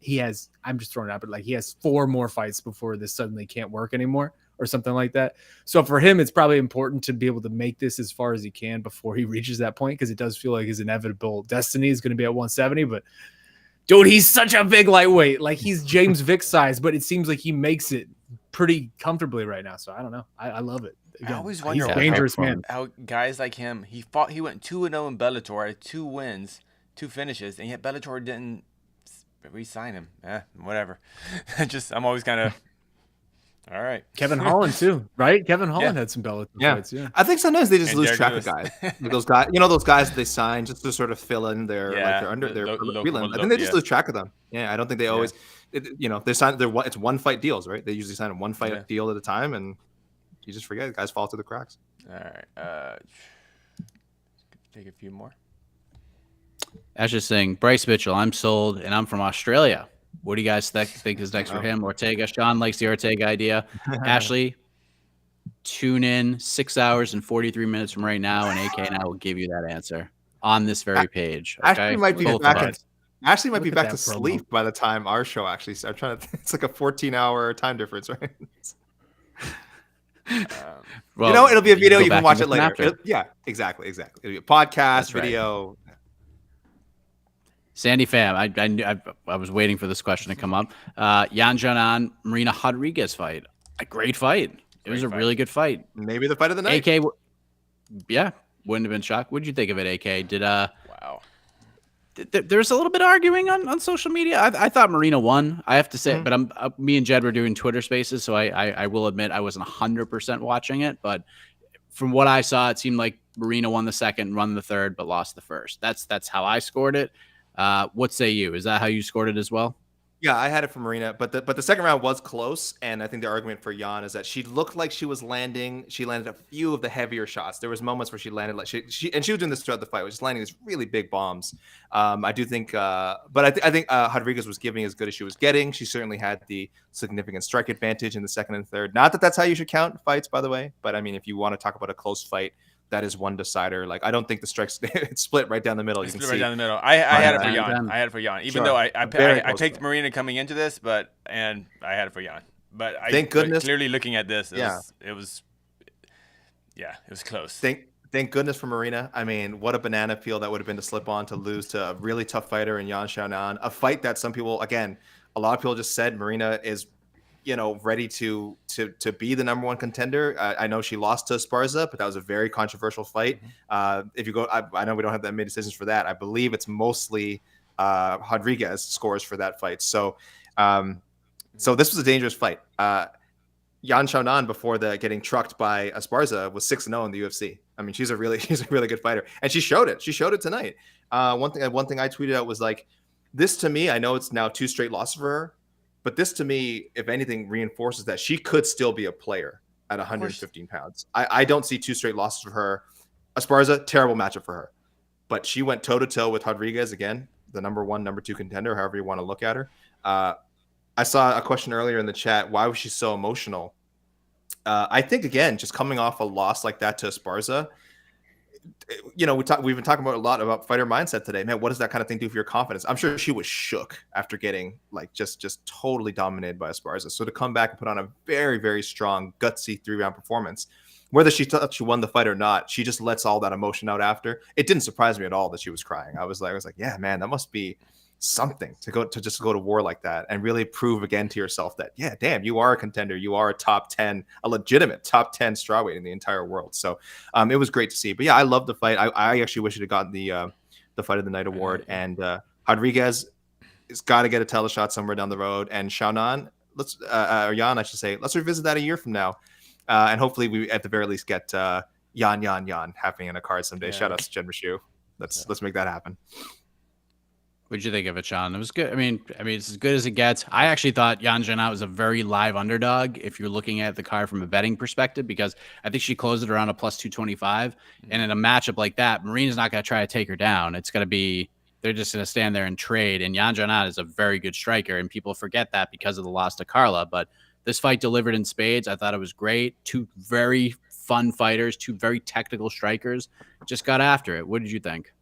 I'm just throwing it out, but like he has 4 more fights before this suddenly can't work anymore or something like that. So for him, it's probably important to be able to make this as far as he can before he reaches that point, because it does feel like his inevitable destiny is going to be at 170. But dude, he's such a big lightweight. Like, he's James Vick size, but it seems like he makes it pretty comfortably right now. So I don't know. I love it. Again, I always wonder, he's a dangerous man. How guys like him, he went 2-0 in Bellator, had 2 wins, 2 finishes, and yet Bellator didn't re-sign him. Whatever. I'm always kind of all right. Kevin Holland too, right? Kevin Holland had some Bellator fights. Yeah, I think sometimes they just lose track of guys. Like those guys, those guys that they sign just to sort of fill in their prelim. I think they just lose track of them. Yeah, I don't think they always. They sign it's one fight deals, right? They usually sign a one fight deal at a time, and you just forget. Guys fall through the cracks. All right. Take a few more. Ash is saying, Bryce Mitchell, I'm sold, and I'm from Australia. What do you guys think is next for him? Ortega. Sean likes the Ortega idea. Ashley, tune in 6 hours and 43 minutes from right now, and AK and I will give you that answer on this very page. Okay? Ashley might be back to sleep by the time our show actually starts. It's like a 14-hour time difference, right? Well, it'll be a video. go You can back watch and it later. listen Yeah, exactly. It'll be a podcast, That's right. video. Sandy fam, I was waiting for this question to come up. Yan Xiaonan, Marina Rodriguez fight. A great fight. It was a really good fight. Maybe the fight of the night. AK, yeah, wouldn't have been shocked. What did you think of it, AK? Wow. There's a little bit of arguing on social media. I thought Marina won. I have to say, but me and Jed were doing Twitter Spaces, so I will admit I wasn't 100% watching it. But from what I saw, it seemed like Marina won the second, won the third, but lost the first. That's how I scored it. What say you? Is that how you scored it as well? Yeah, I had it for Marina, but the second round was close, and I think the argument for Jan is that she looked like she was landing. She landed a few of the heavier shots. There was moments where she landed like she was doing this throughout the fight, which is landing these really big bombs. I do think, but I think Rodriguez was giving as good as she was getting. She certainly had the significant strike advantage in the second and third. Not that that's how you should count fights, by the way, but I mean, if you want to talk about a close fight, that is one decider. Like, I don't think the strikes it's split right down the middle. You can Split see right down the middle. I had it for Jan. I had it for Jan. Even though I picked Marina coming into this, and I had it for Jan. But thank goodness. Clearly looking at this, it was close. Thank goodness for Marina. I mean, what a banana peel that would have been to slip on to lose to a really tough fighter in Yan Xiaonan. A fight that some people, again, a lot of people just said Marina is, ready to be the number one contender. I know she lost to Esparza, but that was a very controversial fight. If you go, I know we don't have that many decisions for that. I believe it's mostly Rodriguez scores for that fight. So this was a dangerous fight. Yan Xiaonan, before getting trucked by Esparza, was 6-0 in the UFC. I mean, she's a really good fighter, and she showed it. She showed it tonight. One thing I tweeted out was like, this to me, I know it's now 2 straight losses for her, but this to me, if anything, reinforces that she could still be a player at 115 pounds. I don't see 2 straight losses for her. Esparza, terrible matchup for her, but she went toe to toe with Rodriguez again, the number 1, number 2 contender, however you want to look at her. I saw a question earlier in the chat. Why was she so emotional? I think, again, just coming off a loss like that to Esparza, we've been talking about a lot about fighter mindset today. Man, what does that kind of thing do for your confidence? I'm sure she was shook after getting like just totally dominated by Esparza. So to come back and put on a very, very strong, gutsy 3-round performance, whether she thought she won the fight or not, she just lets all that emotion out after. It didn't surprise me at all that she was crying. I was like, yeah, man, that must be something to go to war like that and really prove again to yourself that, yeah, damn, you are a contender. You are a legitimate top 10 strawweight in the entire world. So it was great to see. But yeah, I love the fight. I actually wish it had gotten the fight of the night award. And Rodriguez has got to get a teleshot somewhere down the road. And Xiaonan, or Jan, I should say, let's revisit that a year from now. And hopefully we at the very least get Yan happening in a card someday. Shout out to Jen Rashu. Let's make that happen. What did you think of it, Sean? It was good. I mean, it's as good as it gets. I actually thought Yan Xiaonan was a very live underdog if you're looking at the card from a betting perspective, because I think she closed it around a plus 225. And in a matchup like that, Marina's not going to try to take her down. It's going to be, they're just going to stand there and trade. And Yan Xiaonan is a very good striker, and people forget that because of the loss to Carla. But this fight delivered in spades. I thought it was great. 2 very fun fighters, 2 very technical strikers, just got after it. What did you think?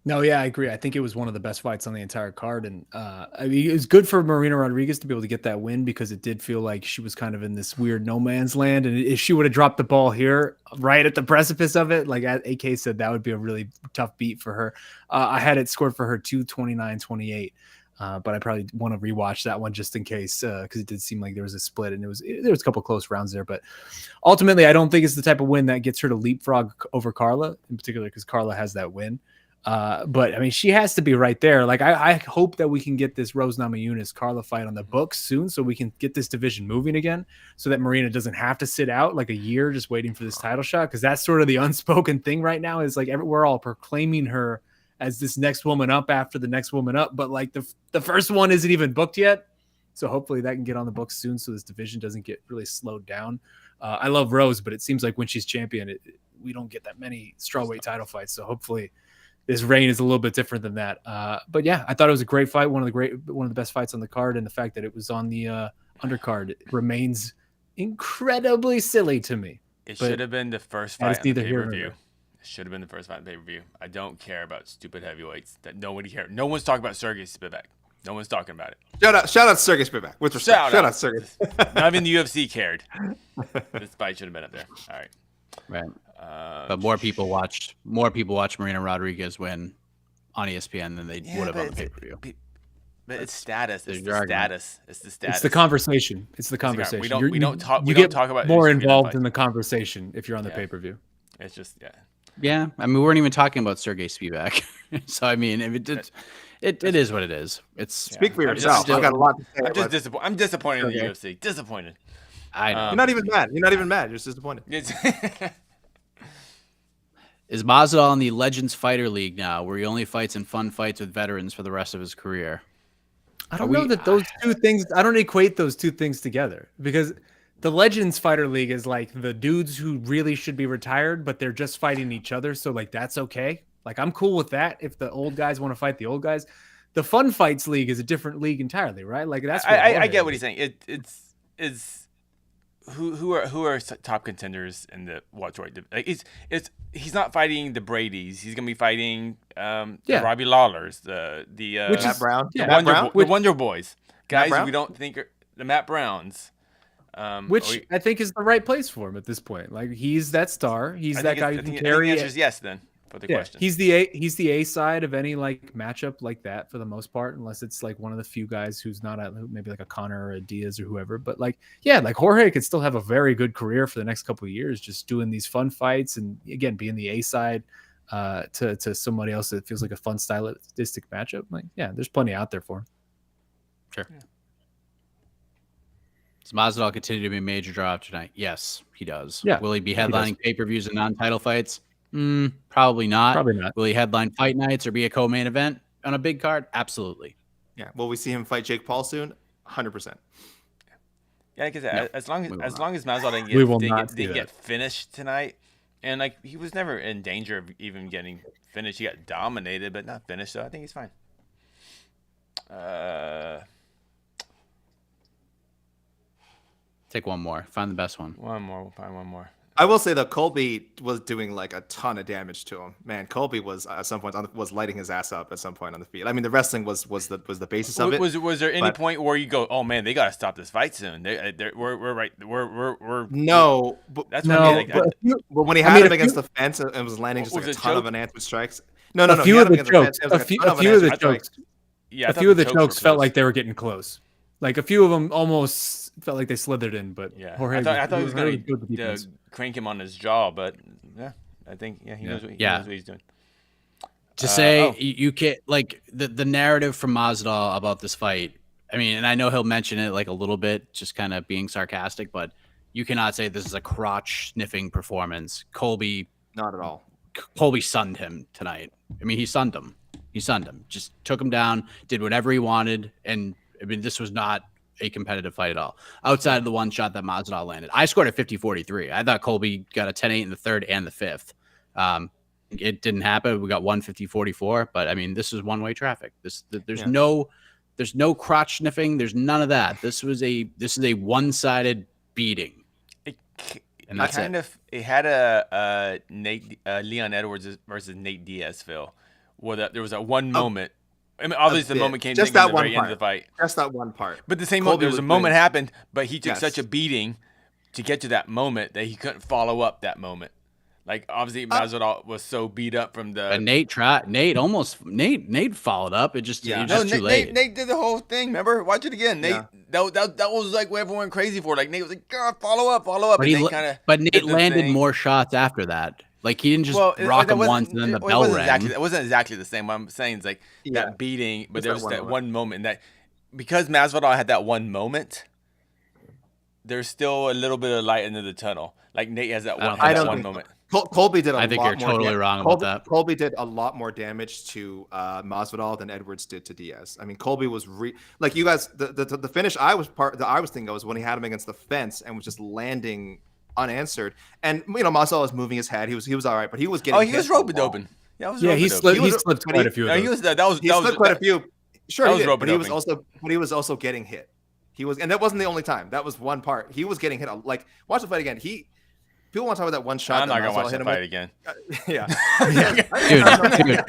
No, yeah, I agree. I think it was one of the best fights on the entire card. And I mean, it was good for Marina Rodriguez to be able to get that win, because it did feel like she was kind of in this weird no man's land. And if she would have dropped the ball here right at the precipice of it, like AK said, that would be a really tough beat for her. I had it scored for her 229-28. But I probably want to rewatch that one just in case, because it did seem like there was a split, and there was a couple close rounds there. But ultimately, I don't think it's the type of win that gets her to leapfrog over Carla, in particular because Carla has that win. But I mean, she has to be right there. Like, I hope that we can get this Rose Namajunas Carla fight on the books soon, so we can get this division moving again, so that Marina doesn't have to sit out like a year just waiting for this title shot. Because that's sort of the unspoken thing right now, is like we're all proclaiming her as this next woman up after the next woman up, but like the first one isn't even booked yet. So hopefully that can get on the books soon, so this division doesn't get really slowed down. I love Rose, but it seems like when she's champion, we don't get that many strawweight title fights. So hopefully this reign is a little bit different than that. But yeah, I thought it was a great fight. One of the best fights on the card. And the fact that it was on the undercard remains incredibly silly to me. It should have been the first fight on the pay-per-view. It should have been the first fight on the pay-per-view. I don't care about stupid heavyweights that nobody cares. No one's talking about Sergey Spivak. No one's talking about it. Shout out Sergey Spivak. With respect. Shout out Sergey. Not even the UFC cared. This fight should have been up there. All right. Right. But more people watched Marina Rodriguez win on ESPN than they would have on the pay-per-view. But it's status. It's the argument. status. It's the status. It's the conversation. It's the conversation. We don't talk about more involved in the conversation if you're on the pay-per-view. It's just Yeah, I mean, we weren't even talking about Sergey Spivak, so I mean, it is what it is. It's speak for yourself. I've got a lot to say. I'm just disappointed. I'm disappointed in the UFC. Disappointed. I know. You're not even mad. You're not even mad. You're just disappointed. Is Masvidal in the Legends Fighter League now, where he only fights in fun fights with veterans for the rest of his career? I don't know that those two things. I don't equate those two things together, because the Legends Fighter League is like the dudes who really should be retired, but they're just fighting each other. So like that's okay. Like I'm cool with that if the old guys want to fight the old guys. The Fun Fights League is a different league entirely, right? Like that's. I get what he's saying. It's who are top contenders in the welterweight. Like he's not fighting the Bradys. He's gonna be fighting the Robbie Lawlers, the Matt Brown, the Wonder Boys, guys we don't think are the Matt Browns. Which I think is the right place for him at this point. Like he's that star. He's that guy who can carry. The answer is yes. Then for the question, he's the A side of any like matchup like that for the most part, unless it's like one of the few guys who's not maybe like a Connor or a Diaz or whoever. But like like Jorge could still have a very good career for the next couple of years, just doing these fun fights and again being the A side to somebody else that feels like a fun stylistic matchup. Like there's plenty out there for him. Sure. Does Masvidal continue to be a major draw tonight? Yes, he does. Yeah, will he be headlining pay-per-views and non-title fights? Probably not. Probably not. Will he headline fight nights or be a co-main event on a big card? Absolutely. Yeah. Will we see him fight Jake Paul soon? 100%. Yeah, like I said, as long as Masvidal didn't get finished tonight, and like he was never in danger of even getting finished. He got dominated, but not finished. So I think he's fine. Take one more. Find the best one. One more. We'll find one more. I will say that Colby was doing like a ton of damage to him. Man, Colby was at some point was lighting his ass up at some point on the field. I mean, the wrestling was the basis of it. Was there any point where you go, oh man, they got to stop this fight soon? We're right. We're no. But, that's what I mean. But when he had him against the fence and was landing just like a ton of unanswered strikes. No. A few of the chokes. A few of the chokes. Yeah, a few of the chokes felt like they were getting close. Like a few of them almost felt like they slithered in, but Jorge, I thought he was going to crank him on his jaw, but I think he knows what he's doing. To say you can't like the narrative from Masvidal about this fight. I mean, and I know he'll mention it like a little bit, just kind of being sarcastic, but you cannot say this is a crotch sniffing performance. Colby, not at all. Colby sunned him tonight. I mean, he sunned him. Just took him down, did whatever he wanted, and I mean, this was not a competitive fight at all. Outside of the one shot that Masvidal landed. I scored a 50-43. I thought Colby got a 10-8 in the third and the fifth. It didn't happen. We got 150-44, but I mean, this is one-way traffic. There's no crotch sniffing. There's none of that. This is a one-sided beating. And that's it had a Leon Edwards versus Nate Diaz feel, where there was a one moment. I mean, obviously the moment came just that one part. End of the fight. Just that one part. But the same moment, there was a moment happened, but he took such a beating to get to that moment that he couldn't follow up that moment. Like obviously Masvidal was so beat up from the. But Nate followed up. It just too late. Nate did the whole thing. Remember? Watch it again. Nate that was like what everyone went crazy for. Like Nate was like, God, follow up. But Nate landed more shots after that. Like he didn't just rock him once and then the bell rang. It wasn't exactly the same. What I'm saying is like that beating, but there was that one moment that because Masvidal had that one moment, there's still a little bit of light into the tunnel. Like Nate has that one moment. Colby did I think you're totally wrong about that. Colby did a lot more damage to Masvidal than Edwards did to Diaz. I mean, Colby was like you guys. The finish I was thinking of was when he had him against the fence and was just landing unanswered. And Masvidal was moving his head. He was all right, but he was getting. Oh, he was rope doping. He slipped quite a few. He slipped quite a few. Sure, he did, but he was also getting hit. He was, and that wasn't the only time. That was one part. He was getting hit. Like watch the fight again. people want to talk about that one shot. I'm not gonna Masvidal watch hit that him fight with. again. Yeah, Dude.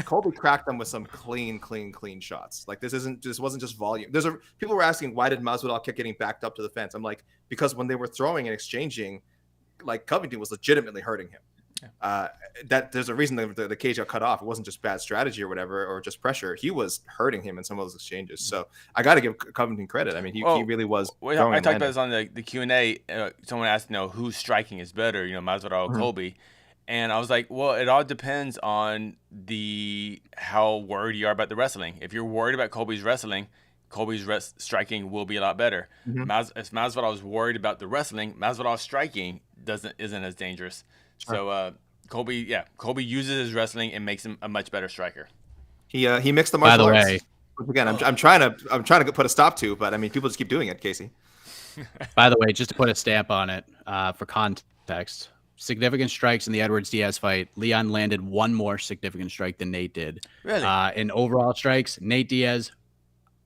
Colby cracked him with some clean shots. Like this wasn't just volume. People were asking why did Masvidal keep getting backed up to the fence. I'm like, because when they were throwing and exchanging, like Covington was legitimately hurting him. That there's a reason the cage got cut off. It wasn't just bad strategy or whatever, or just pressure. He was hurting him in some of those exchanges. So I got to give Covington credit. I mean, he really was. I talked about this on the Q&A. Someone asked, whose striking is better, Masvidal or Colby, and I was like, well, it all depends on how worried you are about the wrestling. If you're worried about Colby's wrestling, Colby's striking will be a lot better. If Masvidal is worried about the wrestling, Masvidal's striking isn't as dangerous. So Colby uses his wrestling and makes him a much better striker. He mixed the martial arts. By the way, again, I'm trying to put a stop to, but I mean, people just keep doing it, Casey. by the way, just to put a stamp on it, for context, significant strikes in the Edwards-Diaz fight. Leon landed one more significant strike than Nate did. Really? In overall strikes, Nate Diaz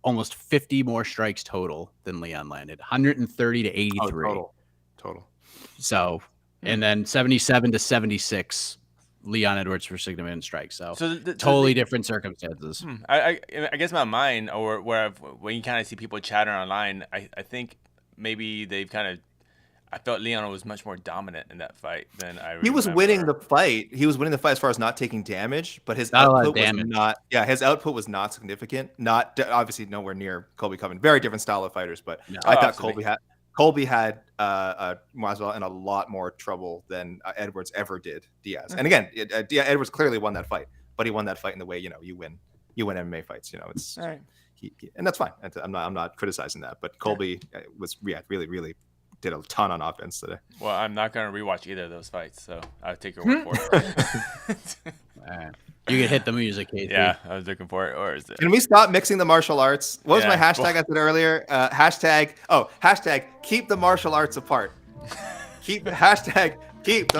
almost 50 more strikes total than Leon landed, 130 to 83. Total. So, and then 77 to 76, Leon Edwards for significant strikes. So totally different circumstances. I guess my mind, or when you kind of see people chatter online, I think maybe I felt Leon was much more dominant in that fight than I remember. He was winning the fight. He was winning the fight as far as not taking damage, but his Not a lot of output was damage. not. Yeah, his output was not significant. Not obviously nowhere near Colby Covington. Very different style of fighters, but No. I thought Absolutely. Colby had Masvidal in a lot more trouble than Edwards ever did Diaz. And again, Edwards clearly won that fight, but he won that fight in the way you win MMA fights. It's All right. and that's fine. I'm not criticizing that, but Colby was really did a ton on offense today. Well, I'm not going to rewatch either of those fights, so I'll take your word for it. You can hit the music, Casey. Yeah, I was looking for it. Or is it? Can we stop mixing the martial arts? What was my Yeah. hashtag I said earlier? Hashtag keep the martial arts apart. Keep the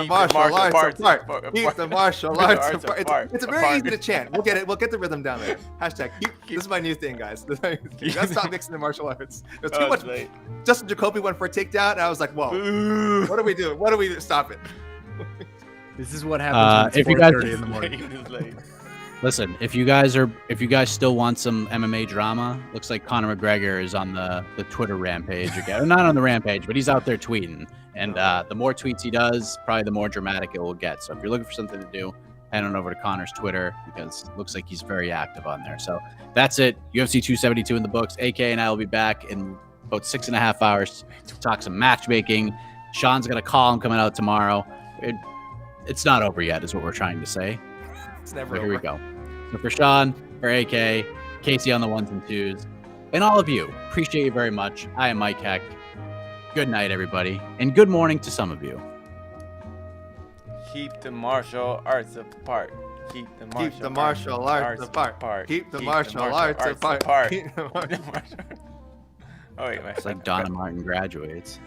martial arts apart. Keep the martial arts apart. It's very easy to chant. We'll get it. We'll get the rhythm down there. Hashtag this is my new thing, guys. Let's stop mixing the martial arts. There's too much. Late. Justin Jacoby went for a takedown, and I was like, whoa. What are we doing? Stop it. This is what happens when if you it's guys- 4:30 in the morning. It was late. Listen, if you guys still want some MMA drama, looks like Conor McGregor is on the Twitter rampage again. Not on the rampage, but he's out there tweeting. And the more tweets he does, probably the more dramatic it will get. So if you're looking for something to do, head on over to Conor's Twitter because it looks like he's very active on there. So that's it. UFC 272 in the books. AK and I will be back in about 6.5 hours to talk some matchmaking. Sean's got a call coming out tomorrow. It's not over yet, is what we're trying to say. It's never But over. here we go. So for Sean, for AK, Casey on the ones and twos, and all of you, appreciate you very much. I am Mike Heck. Good night, everybody, and good morning to some of you. Keep the martial arts apart. Keep the martial arts apart. Keep the martial arts apart. Keep the martial- Oh wait, It's like Donna Martin graduates.